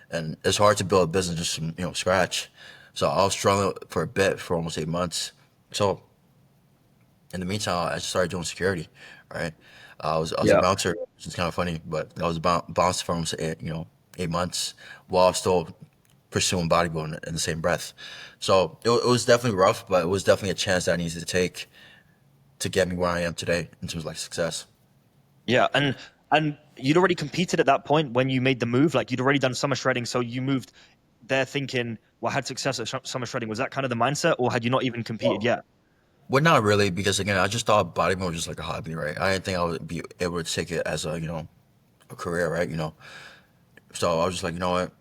and it's hard to build a business just from scratch. So I was struggling for a bit for almost 8 months. So in the meantime, I just started doing security, right? I was a Yeah. bouncer, which is kind of funny, but I was a bouncer for almost 8 months while I was still pursuing bodybuilding in the same breath. So it was definitely rough, but it was definitely a chance that I needed to take to get me where I am today in terms of like success. Yeah, and you'd already competed at that point when you made the move. Like you'd already done summer shredding, so you moved there thinking, "Well, I had success at summer shredding." Was that kind of the mindset, or had you not even competed Well, yet? well, not really, because again, I just thought bodybuilding was just like a hobby, right? I didn't think I would be able to take it as a career, right? So I was just like, what?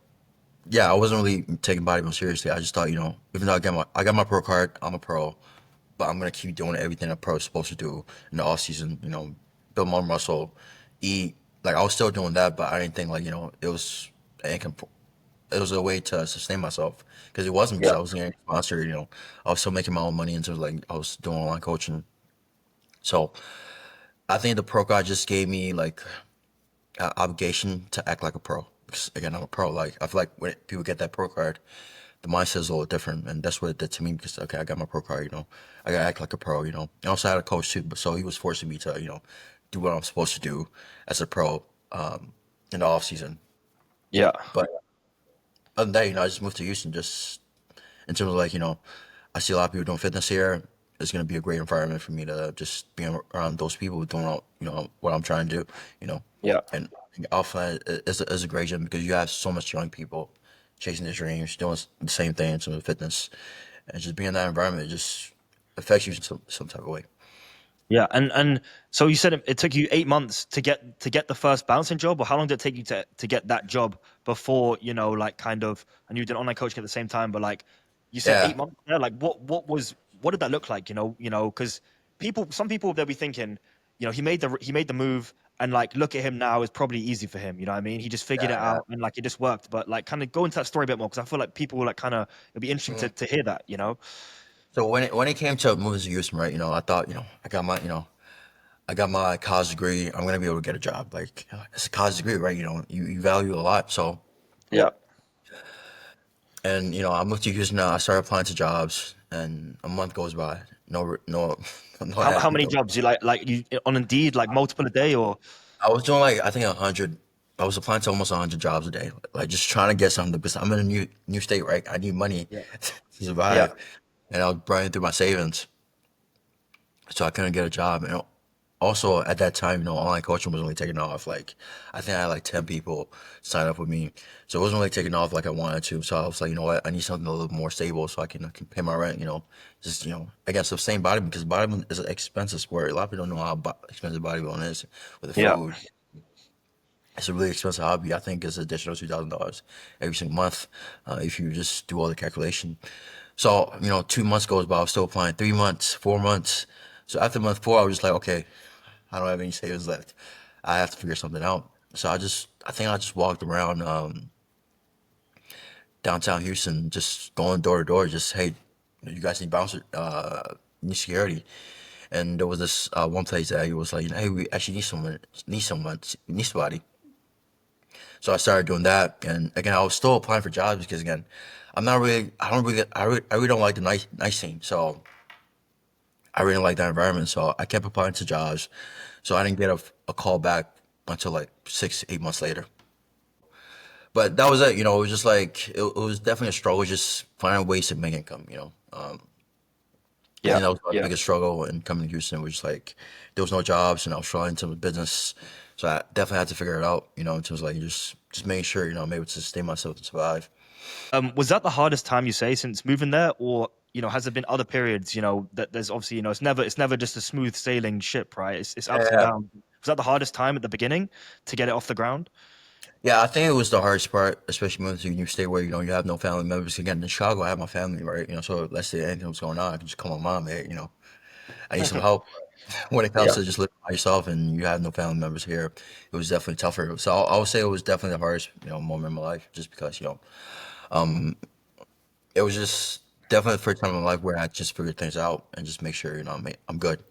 Yeah, I wasn't really taking bodybuilding seriously. I just thought, even though I got my pro card, I'm a pro, but I'm gonna keep doing everything a pro is supposed to do in the off season. Build more muscle, eat. Like I was still doing that, but I didn't think like an income. It was a way to sustain myself because it wasn't because Yeah. I was getting sponsored. I was still making my own money into like I was doing online coaching. So I think the pro card just gave me like obligation to act like a pro. Because again, I'm a pro. Like I feel like when people get that pro card, the mindset is a little different, and that's what it did to me. Because okay, I got my pro card, I gotta act like a pro, And also I had a coach too, but so he was forcing me to, do what I'm supposed to do as a pro in the off season. Yeah. But other than that, I just moved to Houston just in terms of like, I see a lot of people doing fitness here. It's gonna be a great environment for me to just be around those people doing, what I'm trying to do, you know. Yeah. And Alpha is a great gym because you have so much young people chasing their dreams, doing the same thing in terms of fitness, and just being in that environment it just affects you in some type of way. Yeah, and so you said it took you 8 months to get the first bouncing job, or how long did it take you to get that job before like kind of, and you did online coaching at the same time, but like you said Yeah, 8 months there, like what did that look like? Because some people they'll be thinking, he made the move, and like look at him now, it's probably easy for him. You know what I mean? He just figured it yeah, yeah. out and like it just worked. But like kind of go into that story a bit more because I feel like people like kind of it'd be interesting Mhm. to hear that. So when it came to moving to Houston, right? I thought, I got my college degree. I'm gonna be able to get a job. Like it's a college degree, right? You value it a lot. So Yeah. and I moved to Houston. Now I started applying to jobs, and a month goes by. No, How many no. jobs you like you on Indeed like multiple a day or I was doing like I think 100. I was applying to almost 100 jobs a day, like just trying to get something because I'm in a new state, right? I need money yeah to yeah survive, and I was burning through my savings, so I couldn't get a job. And also at that time, online coaching was only taking off. Like I think I had like 10 people sign up with me, so it wasn't really taking off like I wanted to. So I was like, you know what, I need something a little more stable so I can pay my rent. Just again, sustain bodybuilding because bodybuilding is an expensive sport. A lot of people don't know how expensive bodybuilding is with the yeah food. It's a really expensive hobby. I think it's an additional $2,000 every single month if you just do all the calculation. So 2 months goes by. I was still applying. 3 months, 4 months. So after month four, I was just like, okay, I don't have any savings left. I have to figure something out. So I think I just walked around downtown Houston, just going door to door, just hey, you guys need bouncer, need security. And there was this one place that he was like, hey, we actually need somebody. So I started doing that, and again, I was still applying for jobs because again, I really don't like the nice scene. So I really don't like that environment. So I kept applying to jobs. So I didn't get a call back until like 6, 8 months later. But that was it. It was just like it was definitely a struggle, just finding ways to make income. I yeah think that was my yeah biggest struggle in coming to Houston. Was like there was no jobs, and I was struggling into business. So I definitely had to figure it out. In terms of like just making sure I'm able to sustain myself and survive. was that the hardest time you say since moving there, or has there been other periods that there's obviously it's never just a smooth sailing ship, right? It's ups and Yeah, downs. Was that the hardest time at the beginning to get it off the ground? yeah. I think it was the hardest part, especially moving to a new state where you have no family members. Again, in Chicago, I have my family, right? So let's say anything was going on, I can just call my mom. Hey, I need some help. When it comes Yeah. to just living by yourself and you have no family members here, it was definitely tougher. So I would say it was definitely the hardest, moment in my life, just because it was just definitely the first time in my life where I just figured things out and just make sure I'm good.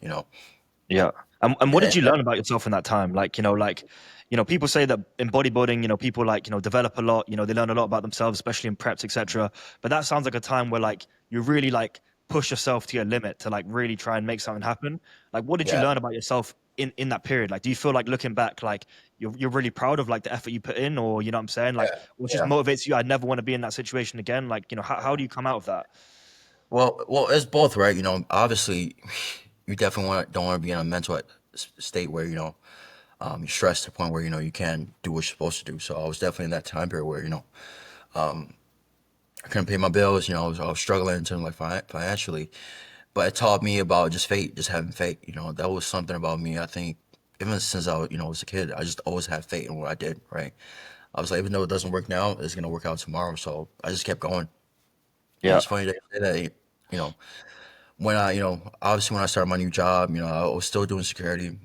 Yeah. And what did And, you learn about yourself in that time? People say that in bodybuilding, people like, develop a lot, they learn a lot about themselves, especially in preps, etc. But that sounds like a time where like you really like push yourself to your limit to like really try and make something happen. Like what did you yeah, learn about yourself in that period? Like do you feel like looking back, like you're really proud of like the effort you put in, or you know what I'm saying? Like yeah, what just yeah. motivates you? I never want to be in that situation again. Like, how do you come out of that? Well, it's both, right? Obviously, you definitely don't want to be in a mental state where you're stressed to the point where you can't do what you're supposed to do. So I was definitely in that time period where I couldn't pay my bills. I was struggling in terms of like financially, but it taught me about just fate, just having faith. That was something about me. I think even since I was a kid, I just always had faith in what I did. Right. I was like, even though it doesn't work now, it's gonna work out tomorrow. So I just kept going. And Yeah. it's funny that you say that. You know, obviously when I started my new job, I was still doing security.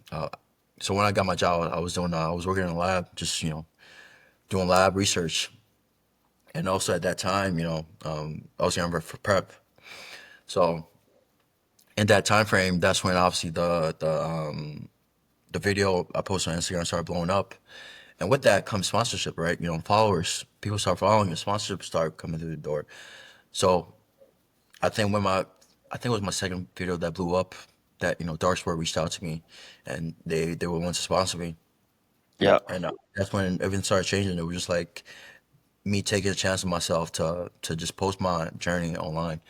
So when I got my job, I was working in a lab, just doing lab research. And also at that time, I was younger for prep. So in that time frame, that's when obviously the the video I posted on Instagram started blowing up. And with that comes sponsorship, right? You know, followers, people start following you, sponsorships start coming through the door. So I think I think it was my second video that blew up that, you know, Dark Sport reached out to me and they were willing to sponsor me. Yeah. And that's when everything started changing. It was just like me taking a chance on myself to just post my journey online.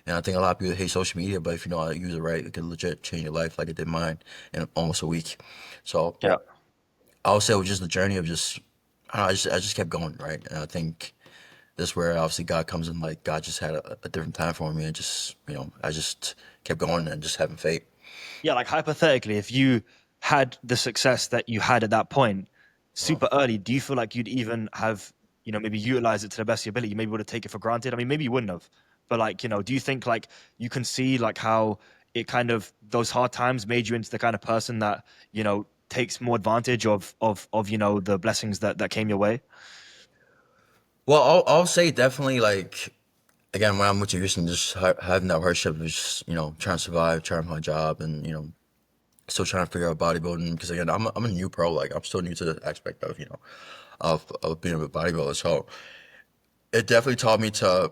And I think a lot of people hate social media, but if you know how to use it right, it can legit change your life like it did mine in almost a week. So Yeah. I would say it was just the journey of just I don't know, I just kept going, right? And I think that's where obviously God comes in. Like God just had a different time for me, and just you know I just kept going and just having faith. Yeah, like hypothetically, if you had the success that you had at that point Uh, super early, do you feel like you'd even have, maybe utilized it to the best of your ability? You maybe would have taken it for granted. I mean, maybe you wouldn't have, but like, do you think like you can see like how it kind of those hard times made you into the kind of person that, takes more advantage of, the blessings that came your way? well, I'll say definitely like again when I'm with you, Houston, just having that hardship of just you know trying to survive, trying to find a job, and you know still trying to figure out bodybuilding because again I'm a new pro, like I'm still new to the aspect of you know of being a bodybuilder. So it definitely taught me to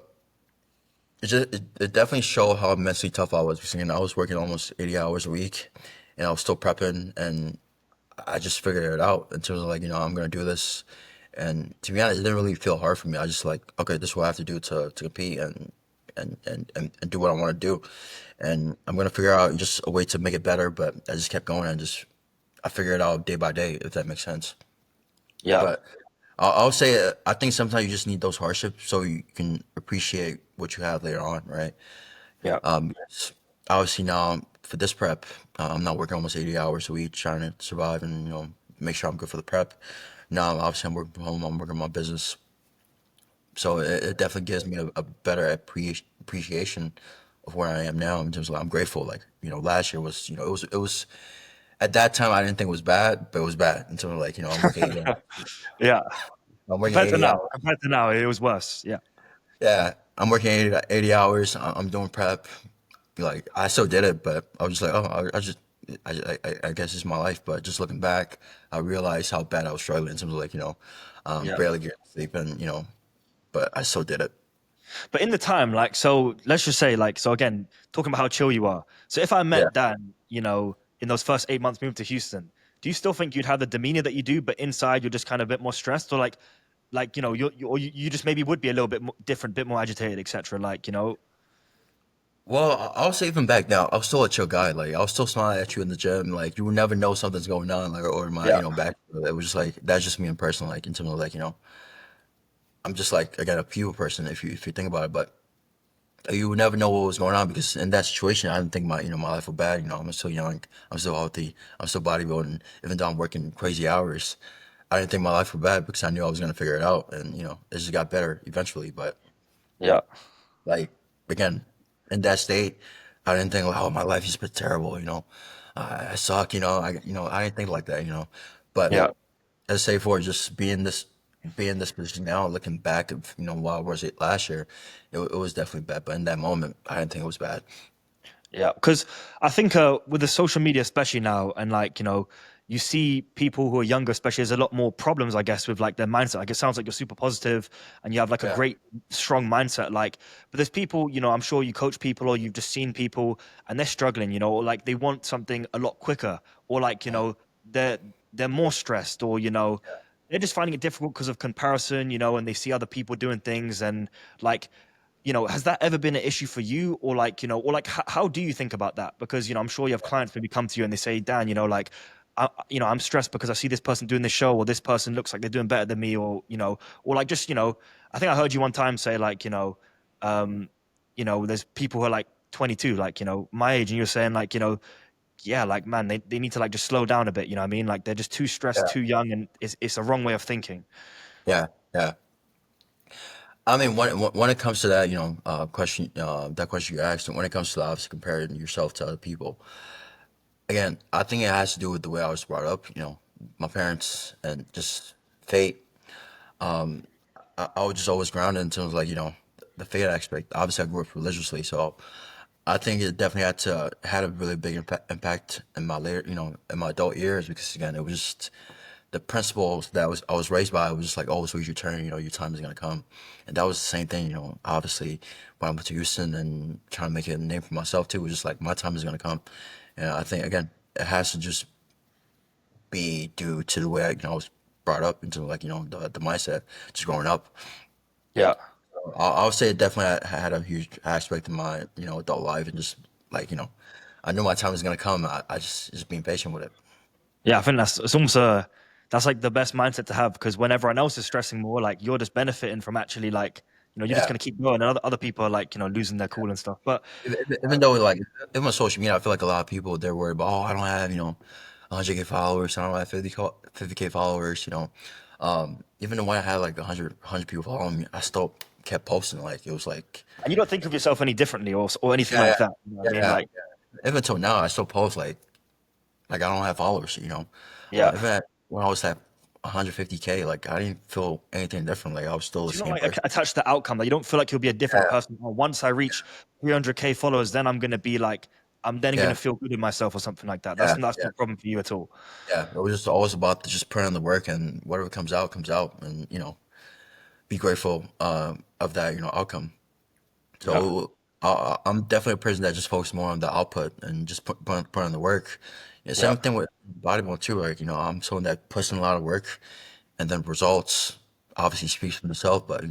it definitely showed how mentally tough I was because again, I was working almost 80 hours a week and I was still prepping and I just figured it out in terms of like, you know, I'm gonna do this. And to be honest, it didn't really feel hard for me. I just like, okay, this is what I have to do to compete and do what I want to do. And I'm gonna figure out just a way to make it better, but I just kept going and just I figured it out day by day, if that makes sense. Yeah, But I'll say I think sometimes you just need those hardships so you can appreciate what you have later on, right? yeah, Yes. Obviously now for this prep, I'm not working almost 80 hours a week trying to survive and you know make sure I'm good for the prep. Now obviously I'm working from home, I'm working on my business, so it definitely gives me a better appreciation of where I am now in terms of I'm grateful. Like you know last year was you know it was at that time I didn't think it was bad, but it was bad in terms of like you know yeah. I'm working Compared to 80 now, hours. it was worse. Yeah, Yeah, I'm working 80 hours. I'm doing prep. Like I still did it, but I was just like, oh, I just, I guess it's my life. But just looking back, I realized how bad I was struggling in terms of like, you know, yeah. barely getting sleep and, you know, but I still did it. But in the time, like, so let's just say, like, so again, talking about how chill you are. So if I Yeah. met Dan, in those first 8 months moving to Houston, do you still think you'd have the demeanor that you do, but inside you're just kind of a bit more stressed, or like or you just maybe would be a little bit more different, bit more agitated, etc. Like, Well, I'll say even back now, I was still a chill guy. Like I'll still smile at you in the gym. Like you would never know something's going on. Like or my, yeah, you know, back. It was just like that's just me in person. Like in terms of like, you know, I'm just like again a people person if you think about it. But you would never know what was going on because in that situation, I didn't think my, you know, my life was bad. You know, I'm still young, I'm still healthy, I'm still bodybuilding. Even though I'm working crazy hours, I didn't think my life was bad because I knew I was gonna figure it out, and you know, it just got better eventually. But yeah, like again, in that state, I didn't think like, oh, my life is terrible. You know, I suck. You know, I didn't think like that. You know, but yeah. as say for just being this position now, looking back of you know why was it last year, it was definitely bad. But in that moment, I didn't think it was bad. Yeah, because I think with the social media, especially now, and like you see people who are younger, especially, there's a lot more problems, I guess, with like their mindset. Like it sounds like you're super positive and you have like a Yeah, great, strong mindset. Like, but there's people, I'm sure you coach people or you've just seen people and they're struggling, or like they want something a lot quicker, or like they're they're more stressed, or they're just finding it difficult because of comparison, and they see other people doing things and like has that ever been an issue for you or like, or like how do you think about that? Because, I'm sure you have clients maybe come to you and they say, Dan, like, I'm stressed because I see this person doing this show or this person looks like they're doing better than me or, or like just, I think I heard you one time say like, um, there's people who are like 22, like, my age and you're saying like, yeah, like, man, they need to like just slow down a bit. You know what I mean? Like they're just too stressed, yeah, too young and it's a wrong way of thinking. yeah, yeah. I mean, when it comes to that, you know, that question you asked, and when it comes to obviously comparing yourself to other people, again, I think it has to do with the way I was brought up. You know, my parents and just fate. I was just always grounded in terms of like, you know, the faith aspect. Obviously, I grew up religiously, so I think it definitely had a really big impact in my later, in my adult years because again, it was just the principles that I was raised by. Was just like always wait your turn. Your time is gonna come, and that was the same thing. Obviously when I went to Houston and trying to make a name for myself too, was just like my time is gonna come, and I think again it has to just be due to the way I was brought up into like the mindset just growing up. Yeah. I would say it definitely had a huge aspect in my adult life and just like I knew my time was gonna come. I just being patient with it. Yeah, I think it's almost that's like the best mindset to have because when everyone else is stressing more, like you're just benefiting from actually like you're just Yeah. gonna keep going, and other people are like losing their cool and stuff. But Even though like even on social media, I feel like a lot of people they're worried about, oh, I don't have 100K followers, I don't have 50K followers. Even when I had like 100 people following me, I still kept posting. Like it was like and you don't think of yourself any differently or anything yeah, like yeah, that. You know what I mean? yeah, Like yeah. Even until now, I still post like I don't have followers. yeah. Even when I was at 150K, like I didn't feel anything different. Like I was still the Do you not same like person. attach the outcome? Like you don't feel like you'll be a different Yeah, person. Oh, once I reach 300K followers, then I'm gonna be like I'm then yeah, gonna feel good in myself or something like that. yeah, That's yeah, not a problem for you at all. yeah. It was just always about just putting in the work and whatever comes out, and be grateful of that outcome. Yeah, So I'm definitely a person that just focuses more on the output and just put in the work. Yeah, yeah, same thing with bodybuilding too. Like I'm someone that puts in a lot of work, and then results obviously speaks for themselves. But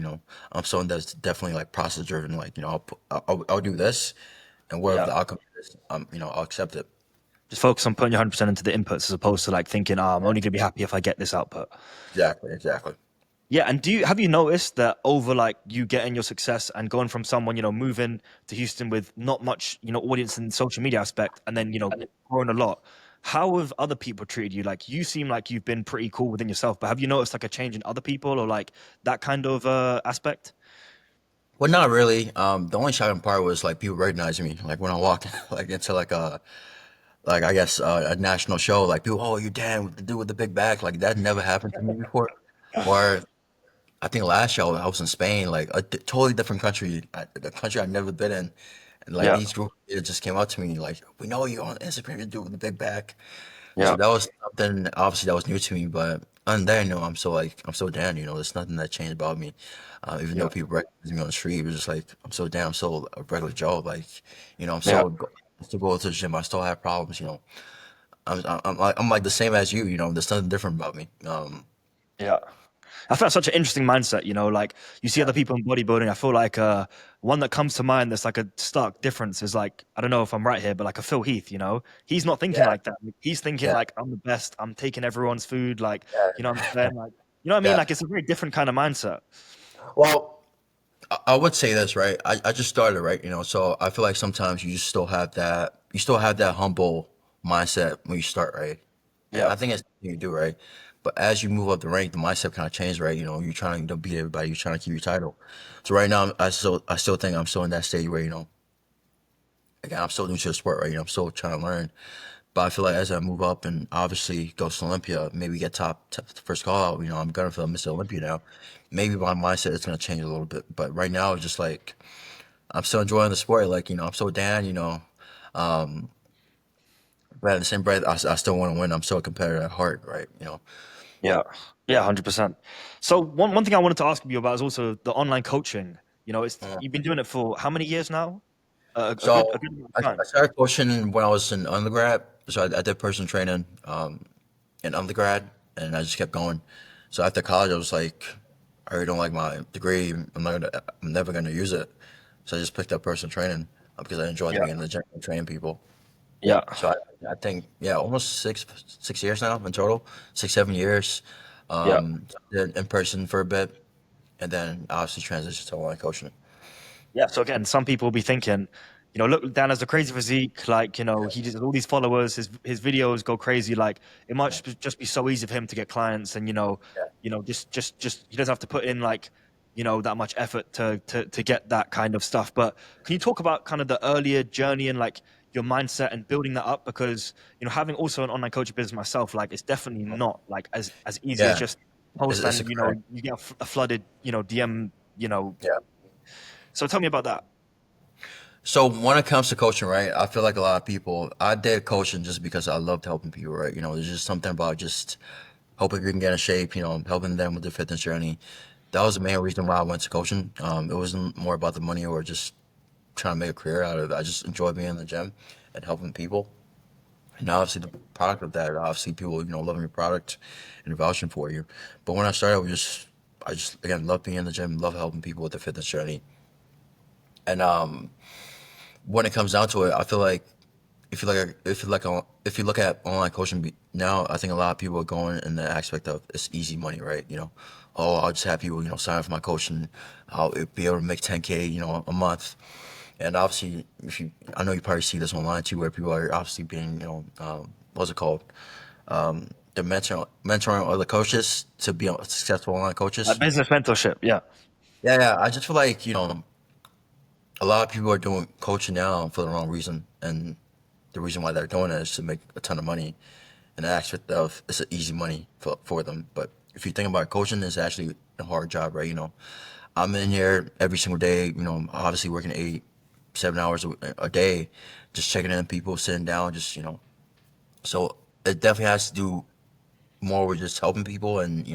I'm someone that's definitely like process driven. Like I'll do this, and whatever yeah. the outcome is, I'll accept it. Just focus on putting your 100% into the inputs as opposed to like thinking, oh, I'm only gonna be happy if I get this output. Exactly, exactly. Yeah, and have you noticed that over like you getting your success and going from someone, moving to Houston with not much, audience in social media aspect and then, growing a lot, how have other people treated you? Like you seem like you've been pretty cool within yourself, but have you noticed like a change in other people or like that kind of aspect? Well, not really. The only shocking part was like people recognizing me, like when I walk like into like I guess a national show, like people, oh, you Dan, the dude with the big back, like that never happened to me before. Or I think last year I was in Spain, like a totally different country, a country I'd never been in, and like Yeah, these group it just came up to me, like we know you on Instagram, you dude with the big back. So yeah, that was something obviously that was new to me, but other than that, I'm so Dan, there's nothing that changed about me. Even though yeah, people recognize me on the street, it was just like I'm so Dan, I'm so a regular Joe, like yeah, I still go to the gym, I still have problems, I'm like the same as you, there's nothing different about me. yeah. I feel that's such an interesting mindset, like you see Yeah, other people in bodybuilding. I feel like one that comes to mind that's like a stark difference is like, I don't know if I'm right here, but like a Phil Heath, he's not thinking yeah, like that. He's thinking yeah, like, I'm the best, I'm taking everyone's food, like, what I'm yeah, saying? Like, you know what I mean? yeah. Like, it's a very different kind of mindset. Well, I would say this, right? I just started, right? So I feel like sometimes you still have that humble mindset when you start, right? And Yeah, I think it's something you do, right? But as you move up the rank, the mindset kind of changes, right? You're trying to beat everybody, you're trying to keep your title. So right now, I still think I'm still in that stage where, again, I'm still new to the sport, right? I'm still trying to learn. But I feel like as I move up and obviously go to Olympia, maybe get top first call out, I'm gonna feel Mr. Olympia now. Maybe my mindset is gonna change a little bit. But right now, it's just like I'm still enjoying the sport. Like, I'm so down, but at the same breath, I still want to win. I'm still a competitor at heart, right? yeah, yeah, 100%. So one thing I wanted to ask you about is also the online coaching. It's Uh, you've been doing it for how many years now? A So good amount of I time. started coaching when I was in undergrad. So I did personal training in undergrad, and I just kept going. So after college, I was like, I really don't like my degree. I'm never gonna use it. So I just picked up personal training because I enjoyed Yeah, being in the gym and training people. yeah. So I think yeah, almost 6 years now in total, 6 7 years. Yeah. Did in person for a bit, and then obviously transitioned to online coaching. Yeah. So again, some people will be thinking, look, Dan has a crazy physique. Like, he just has all these followers. His videos go crazy. Like, it might Yeah, just be so easy for him to get clients, and yeah, just he doesn't have to put in like, that much effort to get that kind of stuff. But can you talk about kind of the earlier journey and like your mindset and building that up? Because having also an online coaching business myself, like, it's definitely not like as easy as yeah. just post It's a and grind. you get a flooded DM. Yeah. So tell me about that. So when it comes to coaching, right, I feel like a lot of people, I did coaching just because I loved helping people, right? There's just something about just helping people get in shape, helping them with their fitness journey. That was the main reason why I went to coaching. It wasn't more about the money or just trying to make a career out of it. I just enjoy being in the gym and helping people. And obviously the product of that, obviously people, loving your product and vouching for you. But when I started, I just again love being in the gym, love helping people with their fitness journey. And when it comes down to it, I feel like if you look at online coaching now, I think a lot of people are going in the aspect of it's easy money, right? Oh, I'll just have people, sign up for my coaching. I'll be able to make 10K, a month. And obviously, I know you probably see this online too, where people are obviously being, what's it called? The mentoring other coaches to be successful online Like coaches. business mentorship, yeah. Yeah, yeah. I just feel like, a lot of people are doing coaching now for the wrong reason, and the reason why they're doing it is to make a ton of money. And the aspect of it's an easy money for them. But if you think about it, coaching, is actually a hard job, right? I'm in here every single day. Obviously working 7 hours a day, just checking in on people, sitting down, just So it definitely has to do more with just helping people and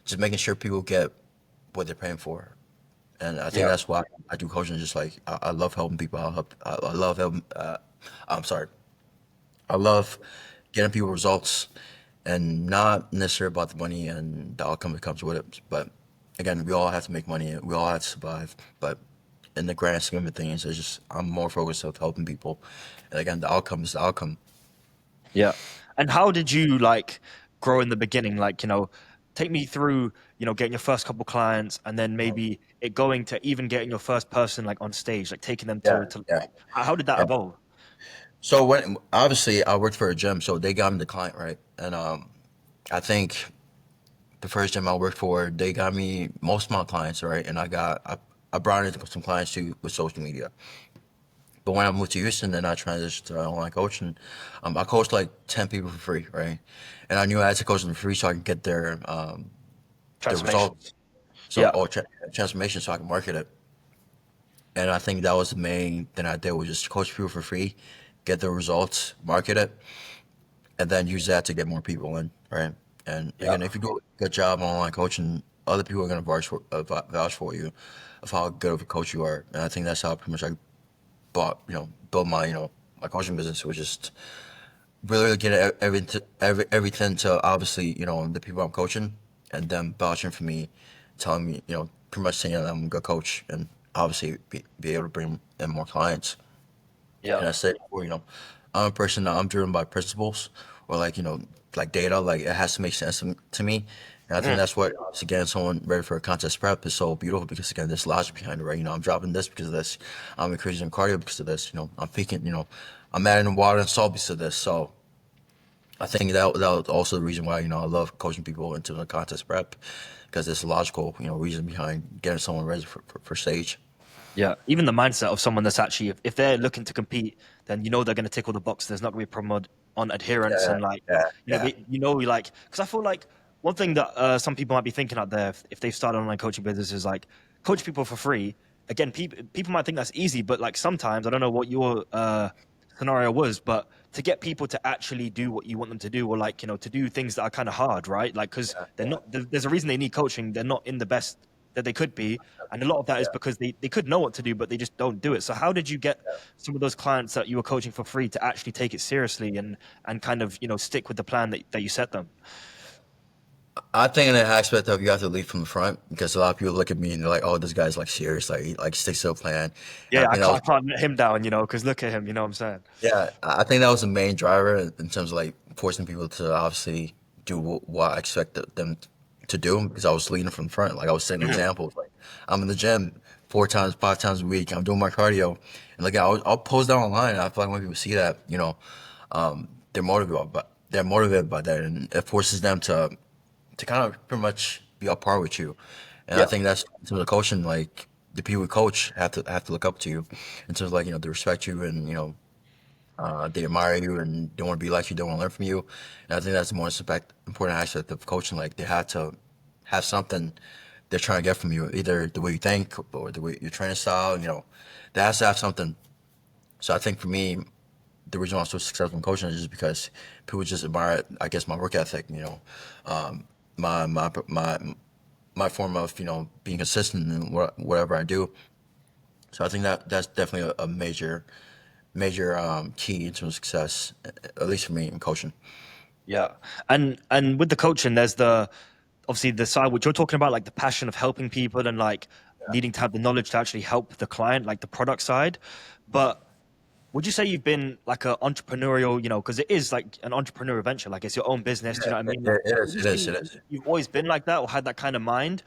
just making sure people get what they're paying for. And I think Yeah. that's why I do coaching. Just like I love helping people. I love helping. I'm sorry. I love getting people results, and not necessarily about the money and the outcome that comes with it. But again, we all have to make money. We all have to survive. But in the grand scheme of things, it's just I'm more focused on helping people. And again, the outcome is the outcome. Yeah. And how did you like grow in the beginning? Like, take me through, getting your first couple clients and then maybe it going to even getting your first person like on stage, like taking them Yeah, to yeah, like how did that yeah. evolve? So when obviously I worked for a gym, so they got me the client, right? And I think the first gym I worked for, they got me most of my clients, right? And I brought in some clients too with social media. But when I moved to Houston and I transitioned to online coaching, I coached like 10 people for free, right? And I knew I had to coach them for free so I could get their results, Transformations. so Yeah. or transformation, so I can market it. And I think that was the main thing I did was just coach people for free, get the results, market it, and then use that to get more people in, right? And Yeah. again, if you do a good job on online coaching, other people are going to vouch for you of how good of a coach you are. And I think that's how pretty much I build my my coaching business, was just really get everything to obviously the people I'm coaching, and them vouching for me, telling me pretty much saying that I'm a good coach, and obviously be able to bring in more clients. Yeah. And I said, well, I'm a person that I'm driven by principles, or like like data, like it has to make sense to me. And I think Mm. that's what again someone ready for a contest prep is so beautiful, because again there's logic behind it, right? I'm dropping this because of this, I'm increasing cardio because of this, I'm peaking, I'm adding water and salt because of this. So I think that was also the reason why I love coaching people into the contest prep, because there's a logical reason behind getting someone ready for stage. Yeah, even the mindset of someone that's actually, if they're looking to compete, then they're going to tick all the boxes. There's not going to be a problem on adherence Yeah, and like, yeah, yeah, like, because I feel like one thing that some people might be thinking out there if they've started online coaching business is like coach people for free. Again, people might think that's easy, but like sometimes I don't know what your scenario was, but to get people to actually do what you want them to do, or like to do things that are kind of hard, right? Like because they're yeah, not. There's a reason they need coaching. They're not in the best that they could be, and a lot of that is yeah. because they could know what to do, but they just don't do it. So how did you get some of those clients that you were coaching for free to actually take it seriously and kind of stick with the plan that you set them? I think in the aspect of you have to lead from the front, because a lot of people look at me and they're like, "Oh, this guy's like serious, like he like sticks to a plan." And Yeah, I think that I was can't let him down, because look at him. You know what I'm saying? yeah, I think that was the main driver in terms of like forcing people to obviously do what I expected them to do, because I was leading from the front. Like I was setting Mhm. examples. Like I'm in the gym 4 times, 5 times a week. I'm doing my cardio, and like I'll post that online. And I feel like when people see that, they're motivated by that, and it forces them to kind of pretty much be up par with you. And I Yeah, think that's in terms of coaching, like the people who coach have to look up to you in terms of like they respect you, and they admire you and they want to be like you, they want to learn from you. And I think that's the most important aspect of coaching. Like they have to have something they're trying to get from you, either the way you think or the way your training style. That has to have something. So I think for me, the reason why I'm so successful in coaching is just because people just admire, I guess, my work ethic. My form of being consistent in whatever I do. So I think that that's definitely a major key into success, at least for me in coaching. Yeah. And with the coaching, there's the obviously the side which you're talking about, like the passion of helping people and like needing to have the knowledge to actually help the client, like the product side. But would you say you've been like an entrepreneurial, because it is like an entrepreneurial venture, like it's your own business, do you Yeah, know what I mean? it, Like, it would is. you It is. say It is. you've always been like that or had that kind of mind?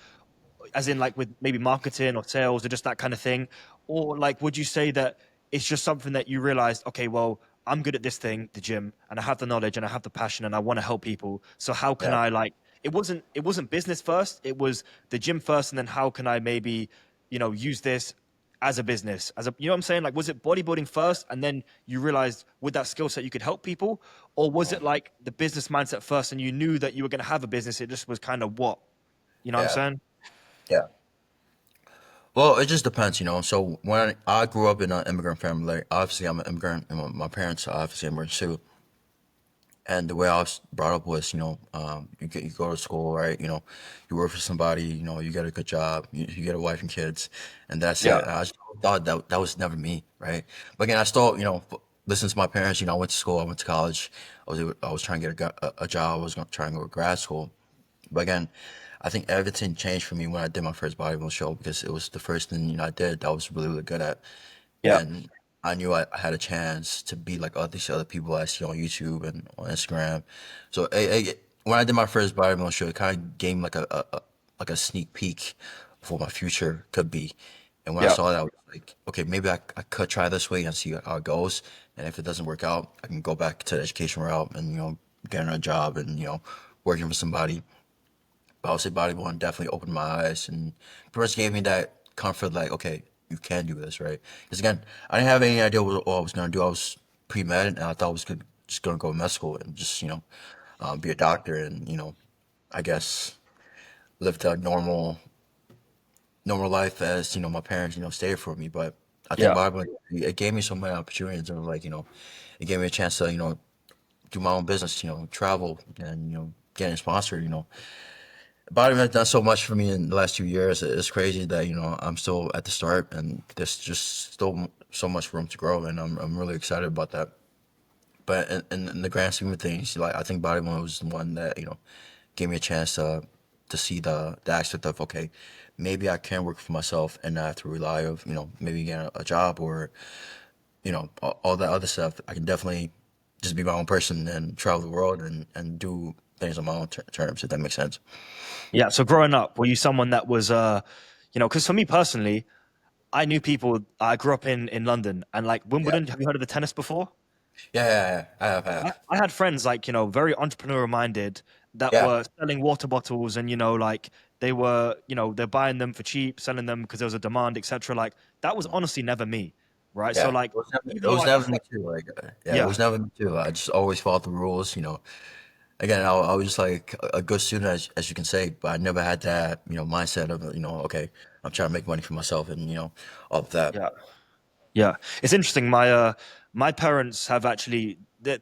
As in like with maybe marketing or sales or just that kind of thing? Or like would you say that it's just something that you realized, okay, well, I'm good at this thing, the gym, and I have the knowledge and I have the passion and I want to help people. So how can Yeah. I like it wasn't business first, it was the gym first, and then how can I maybe, use this as a business, as a you know what I'm saying? Like was it bodybuilding first and then you realized with that skill set you could help people? Or was it like the business mindset first and you knew that you were gonna have a business? It just was kind of what? You know what I'm Yeah. saying? Yeah. Well, it just depends. So when I grew up in an immigrant family, obviously I'm an immigrant, and my parents are obviously immigrants too. And the way I was brought up was, you go to school, right? You work for somebody, you get a good job, you get a wife and kids, and that's it. Yeah. And I just thought that was never me, right? But again, I still, listen to my parents. I went to school, I went to college, I was trying to get a job, I was trying to go to grad school. But again, I think everything changed for me when I did my first bodybuilding show because it was the first thing I did that I was really really good at, Yeah. and I knew I had a chance to be like all these other people I see on YouTube and on Instagram. So when I did my first bodybuilding show, it kind of gave me like a sneak peek of what my future could be. And when I Yeah. saw that, I was like, okay, maybe I could try this way and see how it goes. And if it doesn't work out, I can go back to the education route and getting a job and working for somebody. But I would say bodybuilding definitely opened my eyes and pretty much gave me that comfort, like, okay, you can do this, right? Because again, I didn't have any idea what I was gonna do. I was pre-med, and I thought I was just gonna go to med school and just be a doctor and I guess live the normal life as my parents stated for me. But I think Yeah. bodybuilding it gave me so many opportunities and like it gave me a chance to do my own business, travel and getting sponsored, Body has done so much for me in the last 2 years. It's crazy that I'm still at the start, and there's just still so much room to grow, and I'm really excited about that. But in the grand scheme of things, like I think bodybuilding was the one that gave me a chance to see the aspect of okay, maybe I can work for myself and not have to rely of maybe getting a job or all that other stuff. I can definitely just be my own person and travel the world and do things on my own terms, if that makes sense. Yeah. So growing up, were you someone that was, because for me personally, I knew people. I grew up in London, and like Yeah. Wimbledon. Have you heard of the tennis before? Yeah. I I, have. I had friends like very entrepreneur minded that Yeah. were selling water bottles, and like they were they're buying them for cheap, selling them because there was a demand, etc. Like that was honestly never me, right? So Yeah, like it even though was I never me like too. Like, yeah, it yeah was never me too. I just always followed the rules. Again, I was just like a good student, as you can say, but I never had that, mindset of, okay, I'm trying to make money for myself and, all of that. yeah. Yeah, it's interesting. My parents have actually they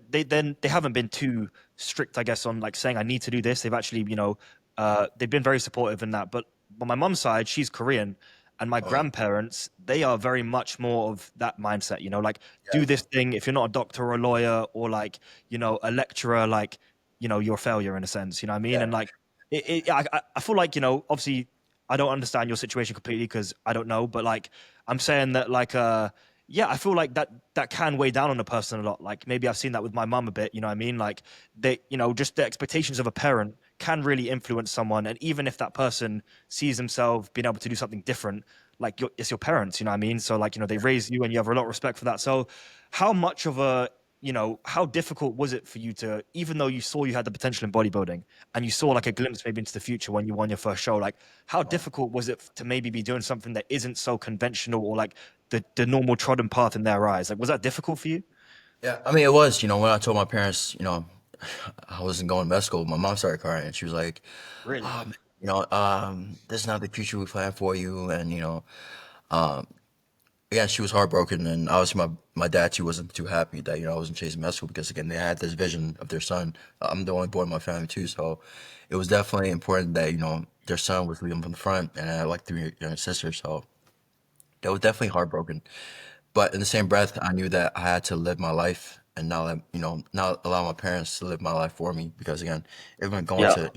haven't been too strict, I guess, on like saying I need to do this. They've actually they've been very supportive in that. But my mom's side, she's Korean, and my Uh, grandparents they are very much more of that mindset. Like do yeah, this thing. If you're not a doctor or a lawyer or like a lecturer, like you're a failure in a sense. You know what I mean? yeah, And like I feel like obviously I don't understand your situation completely because I don't know, but like I'm saying that like yeah, I feel like that can weigh down on a person a lot. Like maybe I've seen that with my mum a bit, you know what I mean? Like they, just the expectations of a parent can really influence someone. And even if that person sees themselves being able to do something different, like it's your parents, you know what I mean? So like, they raised you and you have a lot of respect for that. So how much of a how difficult was it for you to, even though you saw you had the potential in bodybuilding and you saw like a glimpse maybe into the future when you won your first show, like how difficult was it to maybe be doing something that isn't so conventional or like the normal trodden path in their eyes? Like, was that difficult for you? yeah. I mean, it was, when I told my parents, I wasn't going to med school, my mom started crying and she was like, Really? oh, man. this is not the future we planned for you, and um, again, she was heartbroken, and obviously my dad too wasn't too happy that I wasn't chasing med school because again they had this vision of their son. I'm the only boy in my family too, so it was definitely important that their son was leading from the front, and I had like three younger sisters, so that was definitely heartbroken. But in the same breath, I knew that I had to live my life and not let not allow my parents to live my life for me because again, even going Yeah, to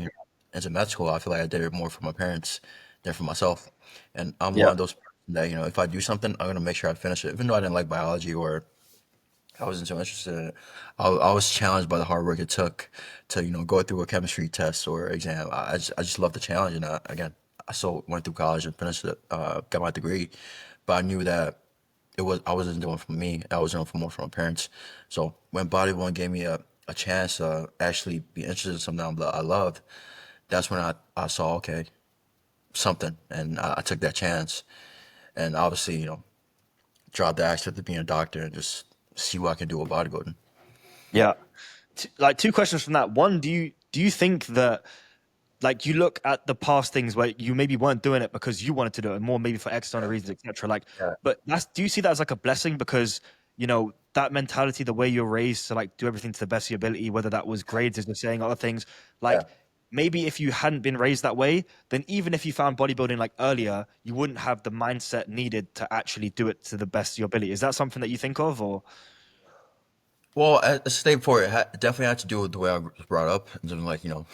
into med school, I feel like I did it more for my parents than for myself, and I'm one yeah, of those that if I do something, I'm gonna make sure I finish it, even though I didn't like biology or I wasn't so interested in it. I was challenged by the hard work it took to go through a chemistry test or exam. I just love the challenge, and again, I still went through college and finished it, got my degree, but I knew that I wasn't doing it for me. I was doing it for more for my parents. So when bodybuilding gave me a chance to actually be interested in something that I loved, that's when I saw okay something, and I took that chance, and obviously drop the aspect of being a doctor and just see what I can do with bodybuilding. yeah. Like two questions from that. One, do you think that like you look at the past things where you maybe weren't doing it because you wanted to do it, more maybe for external Yeah. reasons, etc. Like, Yeah. but that's do you see that as like a blessing because that mentality, the way you're raised to like do everything to the best of your ability, whether that was grades, as you're saying, other things, Yeah. like maybe if you hadn't been raised that way, then even if you found bodybuilding like earlier, you wouldn't have the mindset needed to actually do it to the best of your ability. Is that something that you think of, or Well, as I stated before, definitely had to do with the way I was brought up, and something like the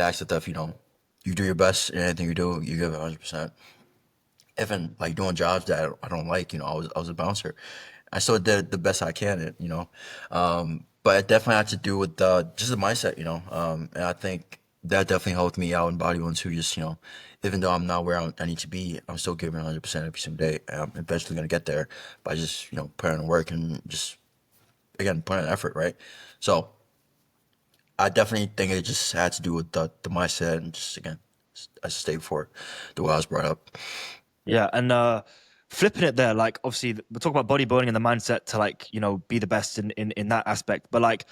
aspect of you do your best in anything you do, you give it 100%. Even like doing jobs that I don't like, I was a bouncer. I still did the best I can, but it definitely had to do with just the mindset, and I think that definitely helped me out in bodybuilding too. Just even though I'm not where I need to be, I'm still giving 100% every single day. And I'm eventually gonna get there by just putting in work and just again putting in effort, right? So I definitely think it just had to do with the mindset and just again, as I stated before, the way I was brought up. yeah, and flipping it there, like obviously we're talking about bodybuilding and the mindset to like be the best in that aspect, but like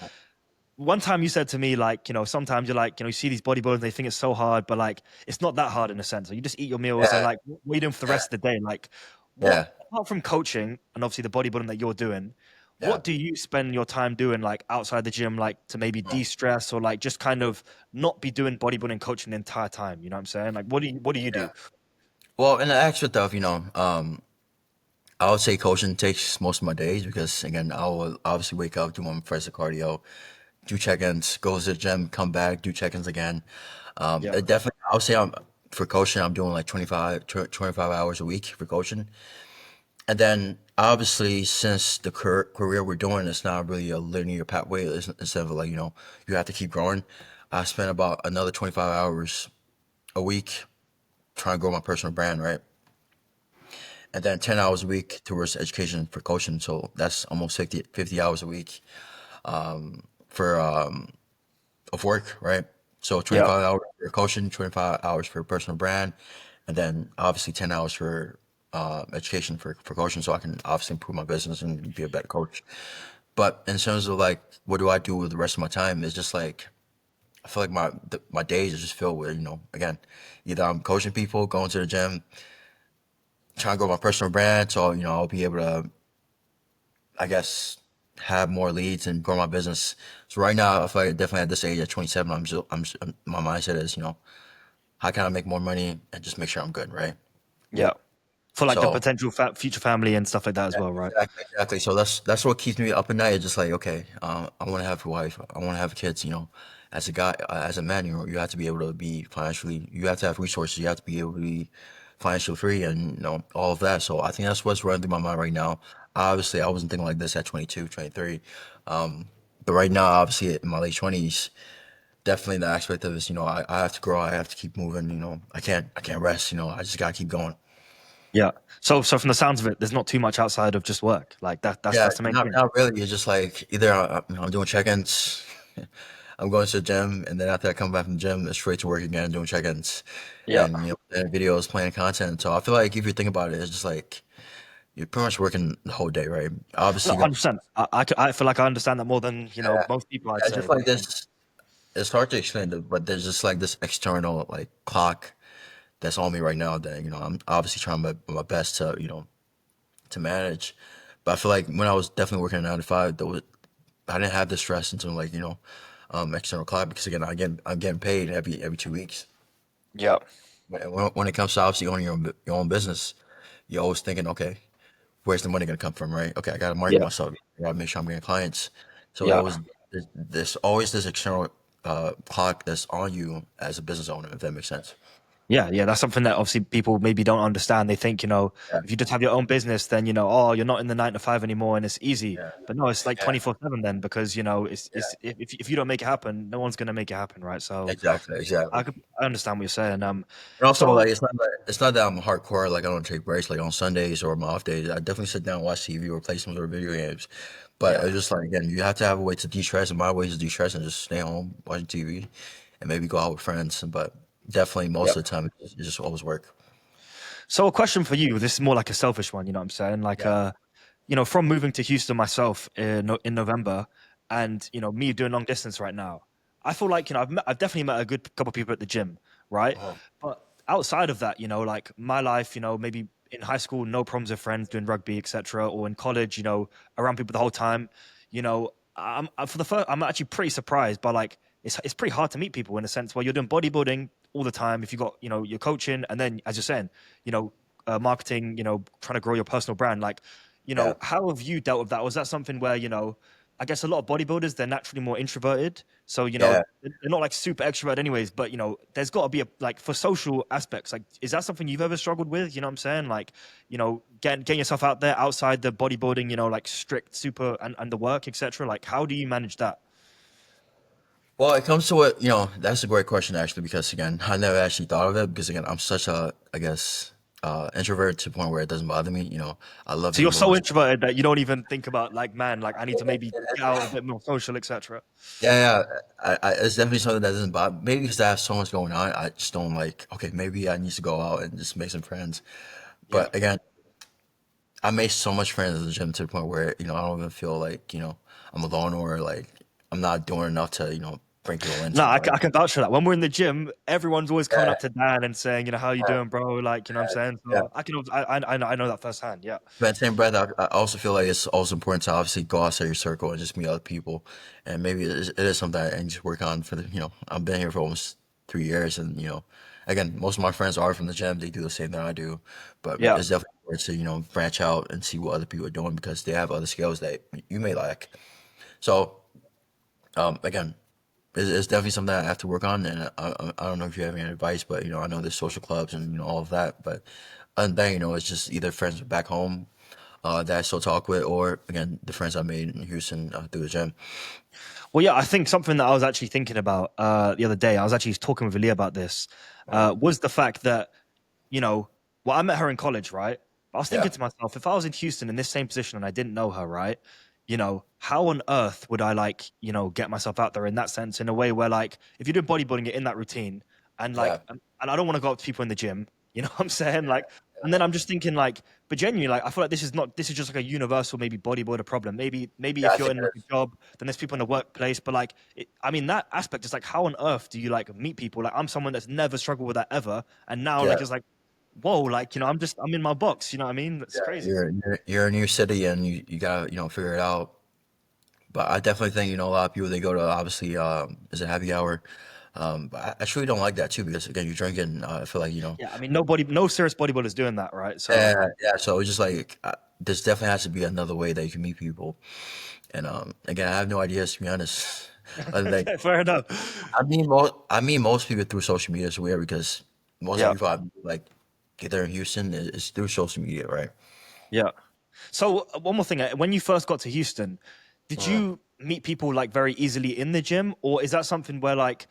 one time you said to me, like, sometimes you're like, you see these bodybuilders, they think it's so hard, but like, it's not that hard in a sense. Like, you just eat your meals and Yeah, like, what are you doing for the yeah, rest of the day? Like, what, yeah, apart from coaching and obviously the bodybuilding that you're doing, yeah. what do you spend your time doing, like outside the gym, like to maybe de-stress or like just kind of not be doing bodybuilding coaching the entire time? You know what I'm saying? Like, what do you Yeah. do? Well, in the aspect of, I would say coaching takes most of my days because again, I will obviously wake up, do my first cardio, do check-ins, go to the gym, come back, do check-ins again. Yeah. It definitely, I would say for coaching, I'm doing like 25 hours a week for coaching. And then obviously, since the career we're doing, it's not really a linear pathway. Instead of like, you have to keep growing. I spend about another 25 hours a week trying to grow my personal brand, right? And then 10 hours a week towards education for coaching. So that's almost 50 hours a week for of work, right? So Yeah. 25 hours for coaching, 25 hours for personal brand, and then obviously 10 hours for education for coaching so I can obviously improve my business and be a better coach. But in terms of like, what do I do with the rest of my time? It's just like, I feel like my days are just filled with, again, either I'm coaching people, going to the gym, trying to grow my personal brand. So, I'll be able to, I guess, have more leads and grow my business. So right now, I feel like definitely at this age at 27, my mindset is, how can I make more money and just make sure I'm good, right? Yeah. For like the So potential future family and stuff like that as yeah, well, right? exactly. So that's what keeps me up at night. It's just like, okay, I want to have a wife. I want to have kids. As a guy, as a man, you have to be able to be financially. You have to have resources. You have to be able to be financially free, and all of that. So I think that's what's running through my mind right now. Obviously, I wasn't thinking like this at 22, 23. But right now, obviously, in my late 20s, definitely the aspect of this, I have to grow. I have to keep moving. I can't rest. I just gotta keep going. Yeah. So from the sounds of it, there's not too much outside of just work. Like that's Yeah, that's the main not thing. not really. It's just like either I'm doing check-ins, I'm going to the gym, and then after I come back from the gym, it's straight to work again, doing check-ins, Yeah. and and videos, playing content. So I feel like if you think about it, it's just like you're pretty much working the whole day, right? No, Obviously, 100%. I feel like I understand that more than, yeah, most people, I'd just say. like this. it's hard to explain, but there's just like this external like clock that's on me right now that I'm obviously trying my best to to manage. But I feel like when I was definitely working a 9 to 5, I didn't have the stress until like external clock because again I'm getting paid every 2 weeks. Yeah. When it comes to obviously owning your own business, you're always thinking, okay, where's the money gonna come from, right? Okay, I gotta market Yeah. myself. I gotta make sure I'm getting clients. So it Yeah. always there's always this external clock that's on you as a business owner, if that makes sense. Yeah, yeah, that's something that obviously people maybe don't understand. They think, Yeah, if you just have your own business, then, oh, you're not in the 9 to 5 anymore and it's easy. yeah, But no, it's like yeah, 24/7 then because, yeah. if you don't make it happen, no one's going to make it happen, right? So Exactly, exactly. I understand what you're saying. And also, So like, it's not that I'm hardcore. Like, I don't take breaks. Like on Sundays or my off days, I definitely sit down and watch TV or play some sort of video games. But yeah, it's just like again, you have to have a way to de-stress. And my way is to de-stress and just stay home watching TV, and maybe go out with friends. But definitely, most yeah. of the time, it's just always work. So a question for you, this is more like a selfish one, you know what I'm saying? Like, Yeah. from moving to Houston myself in November, and me doing long distance right now, I feel like I've definitely met a good couple of people at the gym, right? Uh-huh. But outside of that, like my life, maybe in high school, no problems with friends doing rugby, etc., or in college, around people the whole time, for the first, I'm actually pretty surprised by like it's pretty hard to meet people in a sense where you're doing bodybuilding all the time. If you got you're coaching, and then as you're saying, you know. Marketing, trying to grow your personal brand, like Yeah. how have you dealt with that? Was that something where, I guess a lot of bodybuilders, they're naturally more introverted. So, Yeah. they're not like super extrovert anyways, but, there's got to be like for social aspects, like, is that something you've ever struggled with? You know what I'm saying? Like, getting yourself out there outside the bodybuilding, like strict super and the work, etc. Like, how do you manage that? Well, it comes to it, that's a great question actually, because again, I never actually thought of it because again, I'm such a, I guess, introvert to the point where it doesn't bother me. I love So being you're by so myself. introverted that you don't even think about like, man, like I need to maybe get out a bit more social, etc. Yeah, yeah. It's definitely something that doesn't bother. Maybe because I have so much going on, I just don't like. Okay, maybe I need to go out and just make some friends. Yeah. But again, I made so much friends at the gym to the point where I don't even feel like I'm alone or like I'm not doing enough to bring people No, into my I life. can vouch for that. When we're in the gym, everyone's always coming Yeah, up to Dan and saying, how you yeah, doing, bro? Like, what I'm saying. yeah. So I know that firsthand. Yeah, But at the same breath, I also feel like it's also important to obviously go outside your circle and just meet other people. And maybe it is something I need to work on for I've been here for almost 3 years. And, again, most of my friends are from the gym. They do the same thing I do. But yeah, it's definitely important to, branch out and see what other people are doing because they have other skills that you may lack. So, again, it's definitely something I have to work on. And I don't know if you have any advice, but, I know there's social clubs and, all of that. But other than that, it's just either friends back home that I still talk with, or again, the friends I made in Houston through the gym. Well, yeah, I think something that I was actually thinking about the other day, I was actually talking with Ali about this, Uh, was the fact that, you know, well, I met her in college, right? I was yeah, thinking to myself, if I was in Houston in this same position and I didn't know her, right? How on earth would I like, get myself out there in that sense, in a way where like, if you're doing bodybuilding, you're in that routine, and yeah, like, and I don't want to go up to people in the gym, you know what I'm saying? Like, and then I'm just thinking like, but genuinely, like, I feel like this is just like a universal maybe bodybuilder problem. Maybe yeah. I if you're think in it like a is. job, then there's people in the workplace, but like, I mean, that aspect is like, how on earth do you like meet people? Like, I'm someone that's never struggled with that ever, and now Yeah, like it's like, whoa, like I'm in my box. You know what I mean? That's yeah. crazy. You're in your city and you gotta figure it out. But I definitely think a lot of people they go to obviously is it happy hour. But I truly don't like that too because again you're drinking. I feel like Yeah, I mean, no serious bodybuilder is doing that, right? So yeah, yeah. So it's just like there's definitely has to be another way that you can meet people. And again, I have no ideas to be honest. Other than fair enough. I mean most people through social media is weird because most of Yeah, the people I like get there in Houston is through social media, right? yeah. So one more thing, when you first got to Houston, did Uh, you meet people like very easily in the gym, or is that something where like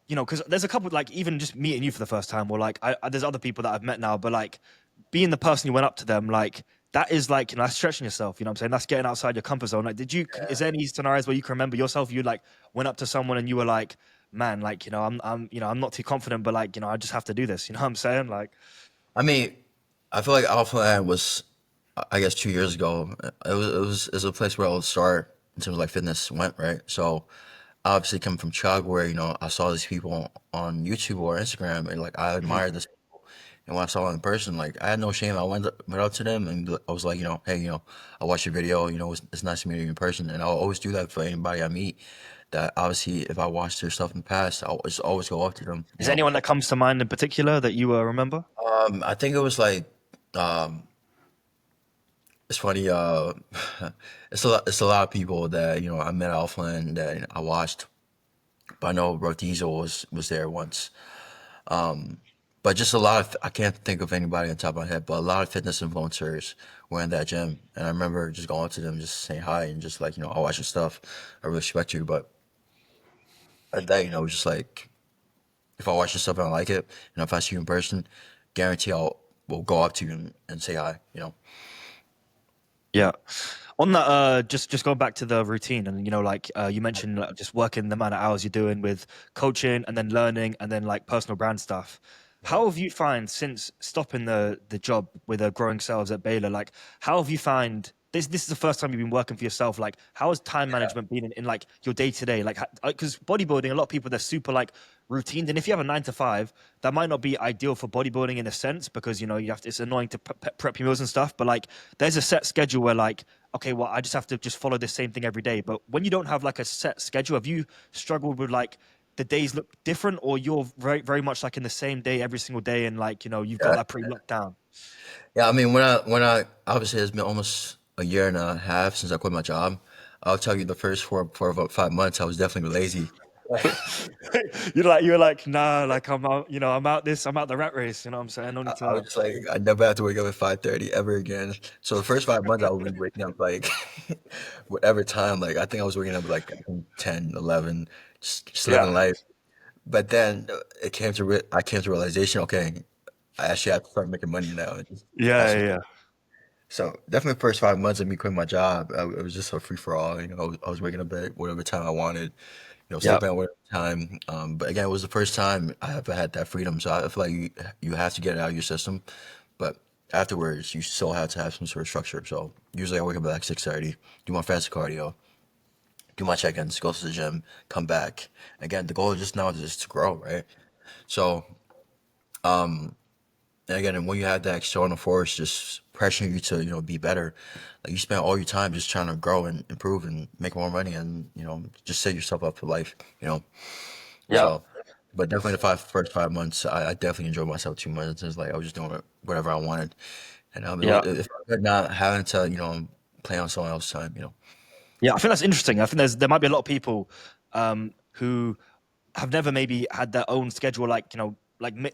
because there's a couple like even just meeting you for the first time, or like there's other people that I've met now, but like being the person who went up to them, like that is like that's stretching yourself. You know what I'm saying? That's getting outside your comfort zone. Like, is there any scenarios where you can remember yourself? You like went up to someone and you were like, man, like I'm not too confident, but like I just have to do this. You know what I'm saying? Like, I mean, I feel like Alpha was, I guess 2 years ago. It was a place where I would start in terms of like fitness went, right? So obviously come from Chug where, I saw these people on YouTube or Instagram and like I Mhm. admired this people. And when I saw them in person, like I had no shame. I went up to them and I was like, hey, I watched your video, it's nice to meet you in person. And I'll always do that for anybody I meet. That obviously if I watched their stuff in the past, I'll just always go up to them, Is there anyone that comes to mind in particular that you remember? I think it was like it's funny, it's a lot of people that, I met offline that I watched. But I know Rodizo was there once. But just a lot of, I can't think of anybody on top of my head, but a lot of fitness influencers were in that gym. And I remember just going to them, just saying hi and just like, I watch your stuff. I really respect you. But at that, it was just like, if I watch your stuff and I like it, and if I see you in person, guarantee will go up to you and say hi. Yeah. On that, just going back to the routine, and like you mentioned, like, just working the amount of hours you're doing with coaching, and then learning, and then like personal brand stuff. Yeah. How have you find since stopping the job with growing sales at Baylor? Like, how have you find this? This is the first time you've been working for yourself. Like, how has time management been in like your day to day? Like, because bodybuilding, a lot of people they're super like routine, and if you have a 9 to 5, that might not be ideal for bodybuilding in a sense because you have to, it's annoying to prep your meals and stuff. But like, there's a set schedule where like okay, well, I just have to just follow the same thing every day. But when you don't have like a set schedule, have you struggled with like the days look different, or you're very, very much like in the same day every single day, and like you've got Yeah. that pretty locked down? Yeah, I mean, when I obviously it's been almost a year and a half since I quit my job. I'll tell you the first four about 5 months, I was definitely lazy. You're like, nah, like I'm out, I'm out the rat race. You know what I'm saying? No I, need I to. was just like, I never have to wake up at 5:30 ever again. So the first 5 months, I would be waking up like whatever time. Like I think I was waking up like I think 10, 11, just living Yeah, life. But then I came to realization, okay, I actually have to start making money now. And just yeah, actually, yeah, so definitely the first 5 months of me quitting my job, it was just a free for all. I was waking up at whatever time I wanted, yeah, sleeping at whatever time. But again, it was the first time I ever had that freedom. So I feel like you have to get it out of your system. But afterwards, you still have to have some sort of structure. So usually I wake up at like 6:30, do my fasted cardio, do my check-ins, go to the gym, come back. Again, the goal is just now is just to grow, right? So and again, and when you have that external force just pressuring you to, be better, like you spend all your time just trying to grow and improve and make more money and, just set yourself up for life. yeah, So, but definitely the first 5 months, I definitely enjoyed myself too much. It's like I was just doing whatever I wanted. And yeah. if I could not having to, play on someone else's time. Yeah, I think that's interesting. I think there might be a lot of people who have never maybe had their own schedule, like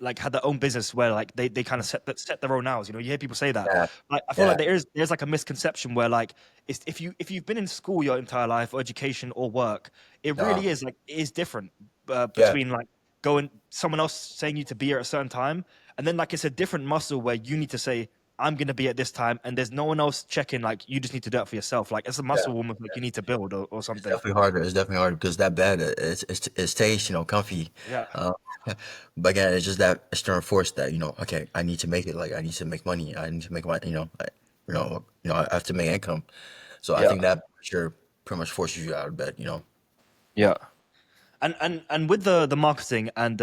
like had their own business where like they kind of set their own hours. You hear people say that. Yeah, Like I feel like yeah, there's like a misconception where like it's, if you've been in school your entire life or education or work, it no, really is like it is different yeah, between like going someone else saying you to be here at a certain time, and then like it's a different muscle where you need to say I'm gonna be at this time, and there's no one else checking. Like you just need to do it for yourself. Like it's a yeah. muscle almost like you need to build or It's something. definitely harder. It's definitely harder because that bed, it stays, comfy. Yeah. Uh, but again, it's just that external force that, okay, I need to make it. Like I need to make money. I need to make my, I have to make income. So I Yeah. think that pressure pretty much forces you out of bed. Yeah. And with the marketing and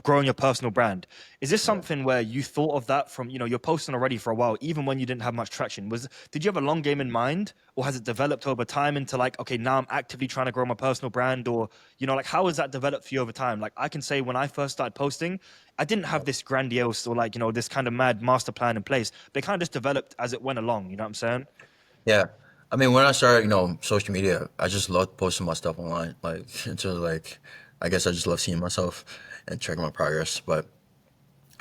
growing your personal brand, is this Yeah. something where you thought of that from you're posting already for a while, even when you didn't have much traction? Did you have a long game in mind, or has it developed over time into like okay now I'm actively trying to grow my personal brand, or like how has that developed for you over time? Like I can say when I first started posting, I didn't have this grandiose or like this kind of mad master plan in place, but it kind of just developed as it went along. You know what I'm saying? Yeah. I mean, when I started, social media, I just loved posting my stuff online. Like, until like, I guess I just love seeing myself and checking my progress. But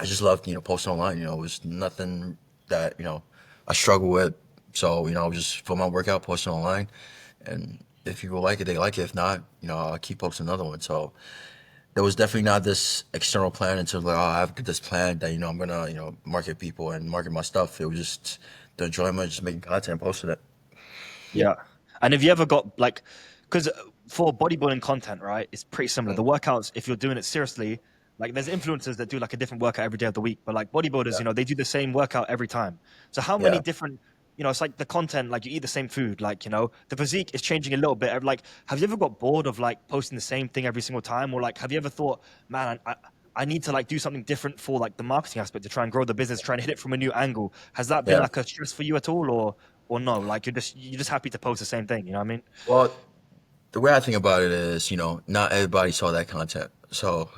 I just loved, posting online. It was nothing that, I struggle with. So, I was just for my workout, posting online. And if people like it, they like it. If not, I'll keep posting another one. So there was definitely not this external plan until like, oh, I have this plan that, I'm gonna, market people and market my stuff. It was just the enjoyment of just making content and posting it. Yeah. And have you ever got like, because for bodybuilding content, right, it's pretty similar. The workouts, if you're doing it seriously, like there's influencers that do like a different workout every day of the week, but like bodybuilders, Yeah. they do the same workout every time. So how many Yeah. different it's like the content, like you eat the same food, like, the physique is changing a little bit. Like, have you ever got bored of like posting the same thing every single time? Or like, have you ever thought, man, I need to like do something different for like the marketing aspect to try and grow the business, try and hit it from a new angle? Has that been Yeah. like a stress for you at all, or no? Like you're just happy to post the same thing, you know what I mean? Well, the way I think about it is, not everybody saw that content. So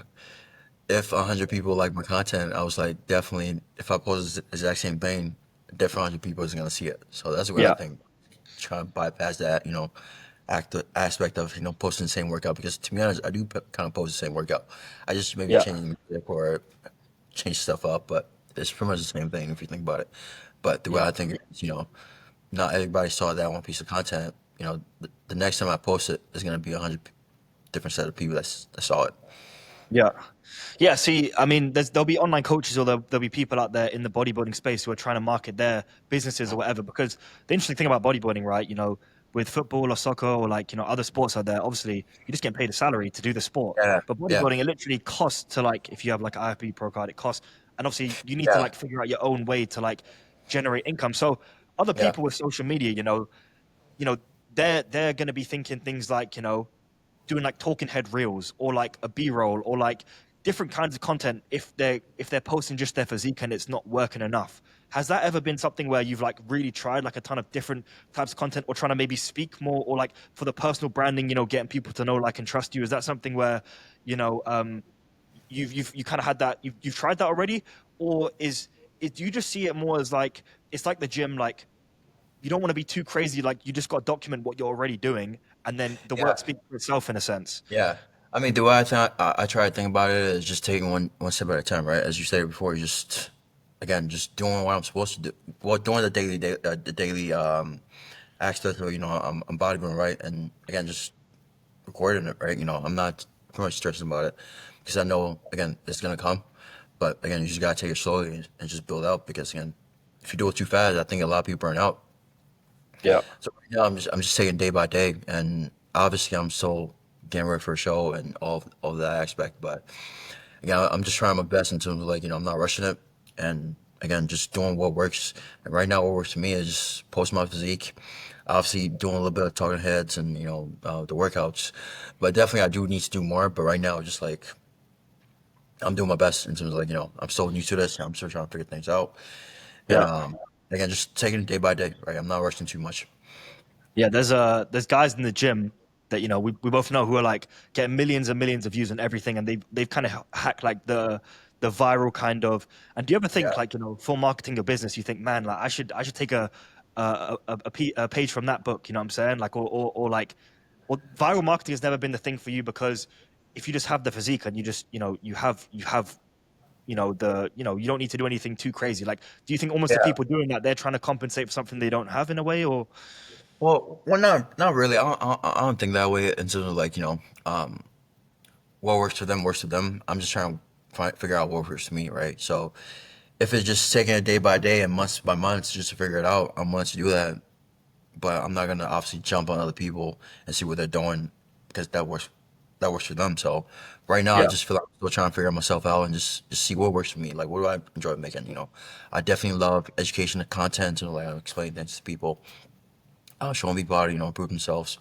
if 100 people like my content, I was like, definitely, if I post the exact same thing, different 100 people is gonna see it. So that's the way I Yeah. think. Try to bypass that, aspect of posting the same workout because to be honest, I do kind of post the same workout. I just maybe Yeah. change the music or change stuff up, but it's pretty much the same thing if you think about it. But the way Yeah. I think is, not everybody saw that one piece of content. The next time I post it, there's gonna be 100 different set of people that saw it. Yeah. Yeah. See, I mean, there'll be online coaches or there'll be people out there in the bodybuilding space who are trying to market their businesses or whatever. Because the interesting thing about bodybuilding, right, with football or soccer or like, other sports out there, obviously you're just getting paid a salary to do the sport. Yeah, But yeah, bodybuilding, it literally costs to like, if you have like an IFB pro card, it costs. And obviously you need to yeah, like figure out your own way to like generate income. So other yeah, people with social media, you know, they're going to be thinking things like, doing like talking head reels or like a B-roll or like different kinds of content if they're posting just their physique and it's not working enough. Has that ever been something where you've like really tried like a ton of different types of content or trying to maybe speak more or like for the personal branding, getting people to know, like, and trust you? Is that something where, you know, um, you kind of had that, you've tried that already? Or do you just see it more as like, it's like the gym, like you don't want to be too crazy. Like you just got to document what you're already doing, and then the yeah, work speaks for itself in a sense. yeah. I mean, the way I try to think about it is just taking one step at a time, right? As you said before, you just again just doing what I'm supposed to do. Well, doing the daily aspect of I'm bodybuilding, right? And again, just recording it, right? I'm not too much stressing about it because I know again it's gonna come, but again, you just gotta take it slowly and just build out because again, if you do it too fast, I think a lot of people burn out. Yeah. So right now I'm just taking day by day, and obviously I'm still getting ready for a show and all of that aspect. But again, I'm just trying my best in terms of like I'm not rushing it, and again just doing what works. And right now, what works for me is just post my physique. Obviously, doing a little bit of talking heads and the workouts, but definitely I do need to do more. But right now, just like I'm doing my best in terms of like I'm still new to this. I'm still trying to figure things out, and Yeah. again just taking it day by day. Right, I'm not rushing too much. Yeah, there's guys in the gym that we both know who are like getting millions and millions of views and everything, and they've kind of hacked like the viral kind of. And do you ever Yeah, think like for marketing your business, you think, man, like I should take a page from that book, you know what I'm saying? Like or like, well, viral marketing has never been the thing for you because if you just have the physique and you just you have you don't need to do anything too crazy. Like, do you think almost the yeah. people doing that they're trying to compensate for something they don't have in a way, or? Well, not really. I don't think that way in terms of like, what works for them works for them. I'm just trying to figure out what works for me, right? So if it's just taking it day by day and months by months just to figure it out, I'm willing to do that. But I'm not gonna obviously jump on other people and see what they're doing because that works for them. So right now, I Yeah. just feel like I'm still trying to figure myself out and just see what works for me. Like, what do I enjoy making? I definitely love education and content and like explaining things to people, showing people how to improve themselves.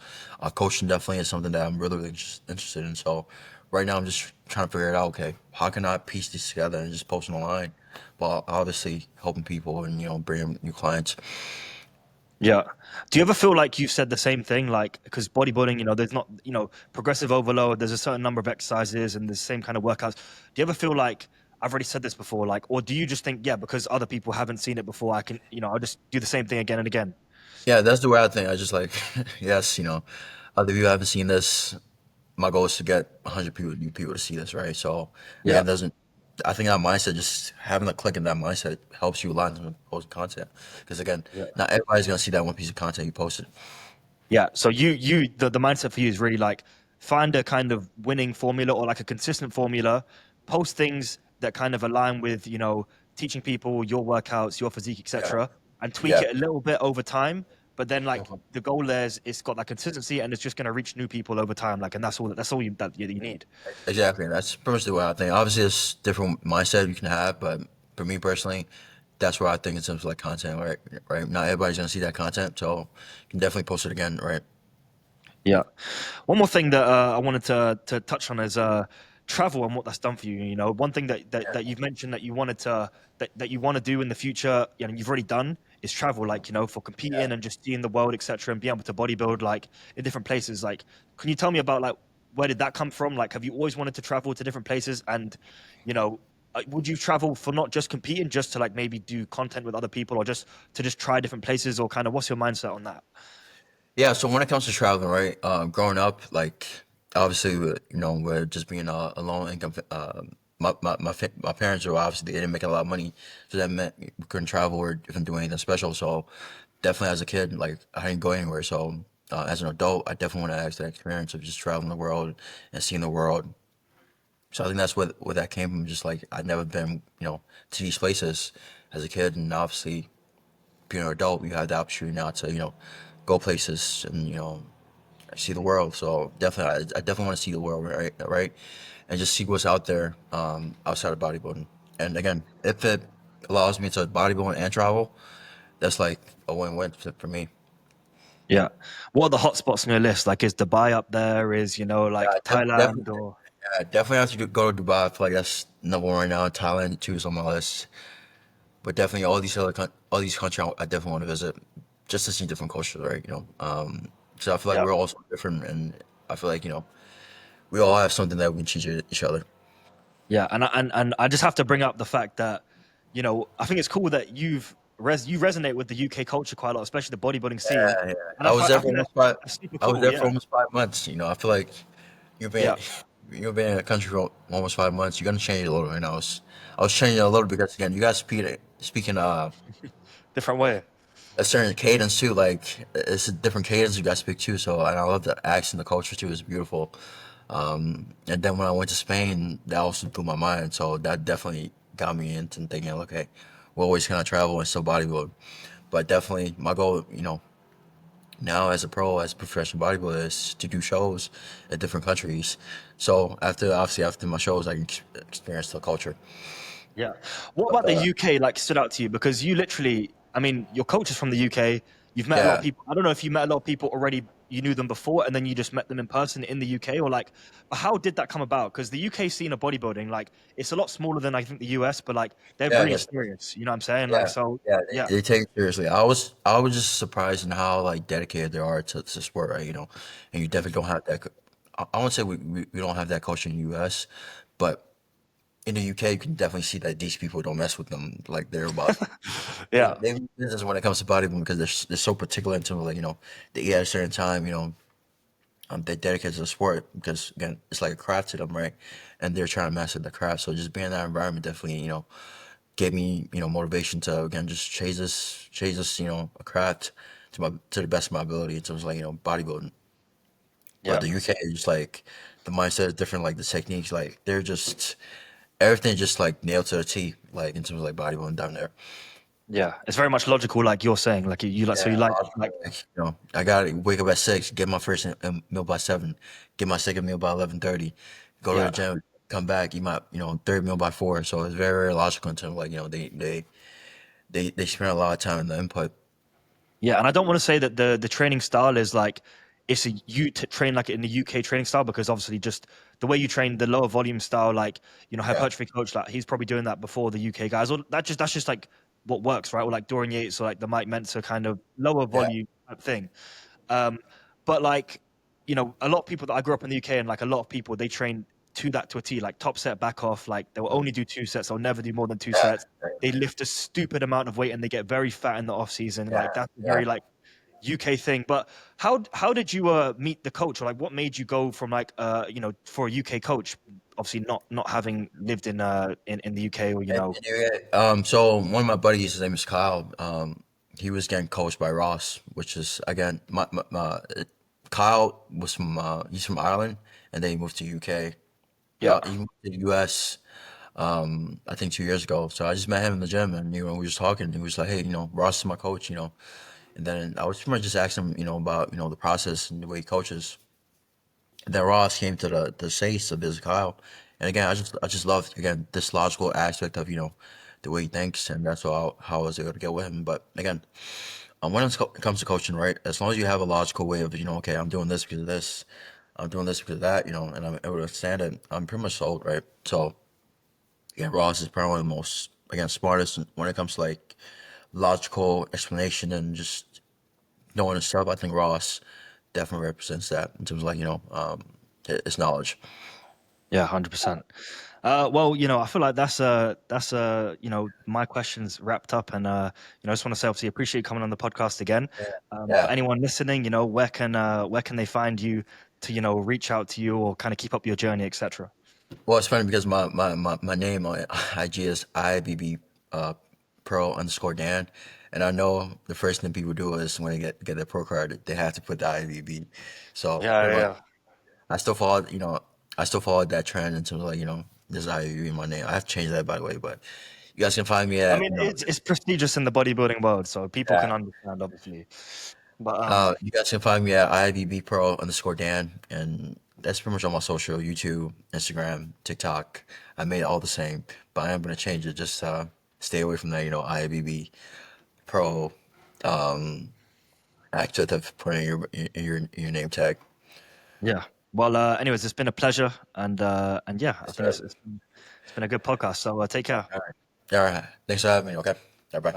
Coaching definitely is something that I'm really just interested in. So right now I'm just trying to figure it out. Okay, how can I piece these together and just post them online, while obviously helping people and bringing new clients. Yeah. Do you ever feel like you've said the same thing? Like, because bodybuilding, there's not, progressive overload, there's a certain number of exercises and the same kind of workouts. Do you ever feel like, I've already said this before, like, or do you just think, yeah, because other people haven't seen it before, I can, I'll just do the same thing again and again? Yeah, that's the way I think. I just like yes, other people haven't seen this. My goal is to get 100 new people to see this, right? So Yeah. again, doesn't I think that mindset, just having a click in that mindset helps you a lot in posting content. Because again, Yeah. not everybody's gonna see that one piece of content you posted. Yeah. So the mindset for you is really like find a kind of winning formula or like a consistent formula, post things that kind of align with, teaching people your workouts, your physique, Yeah, etc., and tweak yeah. it a little bit over time. But then like the goal there is it's got that consistency and it's just going to reach new people over time. Like, and that's all you need. Exactly. That's pretty much the way I think. Obviously, there's different mindset you can have, but for me personally, that's where I think in terms of like content, right? Right. Not everybody's gonna see that content, so you can definitely post it again, right? Yeah. One more thing that I wanted to touch on is travel and what that's done for you. You know, one thing that you've mentioned that you wanted to that you want to do in the future, you know, you've already done is travel. Like, you know, for Yeah. competing and just seeing the world, etc., and being able to bodybuild like in different places. Like, can you tell me about like where did that come from? Like, have you always wanted to travel to different places? And, you know, would you travel for not just competing, just to like maybe do content with other people, or just to just try different places, or kind of what's your mindset on that? Yeah, so when it comes to traveling, right? Growing up, like obviously, we're just being a low income. My parents were obviously they didn't make a lot of money, so that meant we couldn't travel or even do anything special. So definitely as a kid, like I didn't go anywhere. So as an adult, I definitely want to have that experience of just traveling the world and seeing the world. So I think that's where that came from. Just like I'd never been, to these places as a kid, and obviously being an adult, you have the opportunity now to go places and see the world. So definitely, I definitely want to see the world, right? Right, and just see what's out there outside of bodybuilding. And again, if it allows me to bodybuild and travel, that's like a win-win for me. Yeah. What are the hotspots on your list? Like, is Dubai up there? Is, you know, Yeah, like definitely, Thailand or yeah, definitely have to go to Dubai. I feel like that's number one right now. Thailand too is on my list, but definitely all these countries I definitely want to visit just to see different cultures, right? So I feel like yeah. we're all so different, and I feel like we all have something that we can teach each other. Yeah. And I just have to bring up the fact that, you know, I think it's cool that you resonate with the UK culture quite a lot, especially the bodybuilding scene. Yeah, yeah. And I think that's super I was cool. there for Yeah. almost 5 months. I feel like you've been Yeah. you've been in a country for almost 5 months. You're gonna change a little. I was changing a little because again, you guys speaking Different way. a certain cadence too. Like it's a different cadence you guys speak too. So and I love the accent, the culture too is beautiful. And then when I went to Spain, that also blew my mind. So that definitely got me into thinking, okay, we're always gonna travel and still bodybuild. But definitely my goal, now as a pro, as a professional bodybuilder, is to do shows in different countries. So after my shows, I can experience the culture. Yeah. What But about the UK like stood out to you? Because you literally, I mean, your coach is from the UK. You've met a lot of yeah, people. I don't know if you met a lot of people already, you knew them before, and then you just met them in person in the UK, or like, how did that come about? Because the UK scene of bodybuilding, like, it's a lot smaller than I think the US, but like, they're yeah, really yeah, serious. You know what I'm saying? Like, yeah, so yeah. yeah, They take it seriously. I was just surprised in how like dedicated they are to sport, right? And you definitely don't have that. I won't say we don't have that culture in the U.S., but in the UK, you can definitely see that these people don't mess with them. Like they're about yeah, they mean business when it comes to bodybuilding because they're so particular in terms of like they eat at a certain time. They're dedicated to the sport because again, it's like a craft to them, right? And they're trying to master the craft. So just being in that environment definitely, gave me, motivation to again just chase this, a craft to the best of my ability in terms of like, bodybuilding. yeah. But the UK is just like the mindset is different, like the techniques, like they're just everything just like nailed to a T, like in terms of like bodybuilding down there. Yeah, it's very much logical, like you're saying. Like you like, so Yeah, you like, like, I gotta wake up at 6, get my first meal by 7, get my second meal by 11:30, go to the yeah. gym, come back, eat my third meal by 4. So it's very very logical in terms of like they spend a lot of time in the input. Yeah, and I don't want to say that the training style is like it's a you to train like in the UK training style because obviously just the way you train the lower volume style, like you know, Yeah, hypertrophy coach, like he's probably doing that before the UK guys. Or that's just like what works, right? Or like Dorian Yates or like the Mike Mentzer kind of lower yeah, volume type thing. Um, but like, you know, a lot of people that I grew up in the UK and like a lot of people they train to that to a T, like top set, back off. Like they will only do 2 sets. They'll never do more than two yeah, sets. They lift a stupid amount of weight and they get very fat in the off season. yeah, Like that's a yeah. very like UK thing. But how did you meet the coach or like what made you go from like you know for a UK coach? Obviously not having lived in the UK or you know So one of my buddies, his name is Kyle. He was getting coached by Ross, which is again Kyle was from he's from Ireland, and then he moved to UK. yeah He moved to the US. I think 2 years ago. So I just met him in the gym, and we were just talking. He was like, "Hey, Ross is my coach," And then I was pretty much just asking him, about the process and the way he coaches. And then Ross came to the States to visit Kyle, and again, I just loved again this logical aspect of the the way he thinks, and that's how I was able to get with him. But again, when it comes to coaching, right? As long as you have a logical way of, okay, I'm doing this because of this, I'm doing this because of that, and I'm able to understand it, I'm pretty much sold, right? So yeah, Ross is probably one of the most, again, smartest when it comes to like logical explanation and just knowing his stuff. I think Ross definitely represents that in terms of like, his knowledge. Yeah, 100%. Well, I feel like that's my questions wrapped up, and I just want to say, obviously, appreciate you coming on the podcast again. For Yeah. anyone listening, where can they find you to reach out to you or kind of keep up your journey, etc. Well, it's funny because my name on IG is IBB Pro underscore Dan. And I know the first thing people do is when they get their pro card, they have to put the IBB. So Yeah, pretty much yeah. I still followed, I still followed that trend in terms of like, this IBB in my name. I have to change that by the way, but you guys can find me I at, mean, it's prestigious in the bodybuilding world, so people can yeah. understand, obviously. But You guys can find me at IBB Pro underscore Dan, and that's pretty much on my social, YouTube, Instagram, TikTok. I made it all the same, but I am gonna change it. Just stay away from that, IBB Pro accent of putting your name tag. yeah. Well, anyways, it's been a pleasure, and yeah, I Yes, think sir. it's been a good podcast. So take care. All right. All right. Thanks for having me. Okay. Bye bye.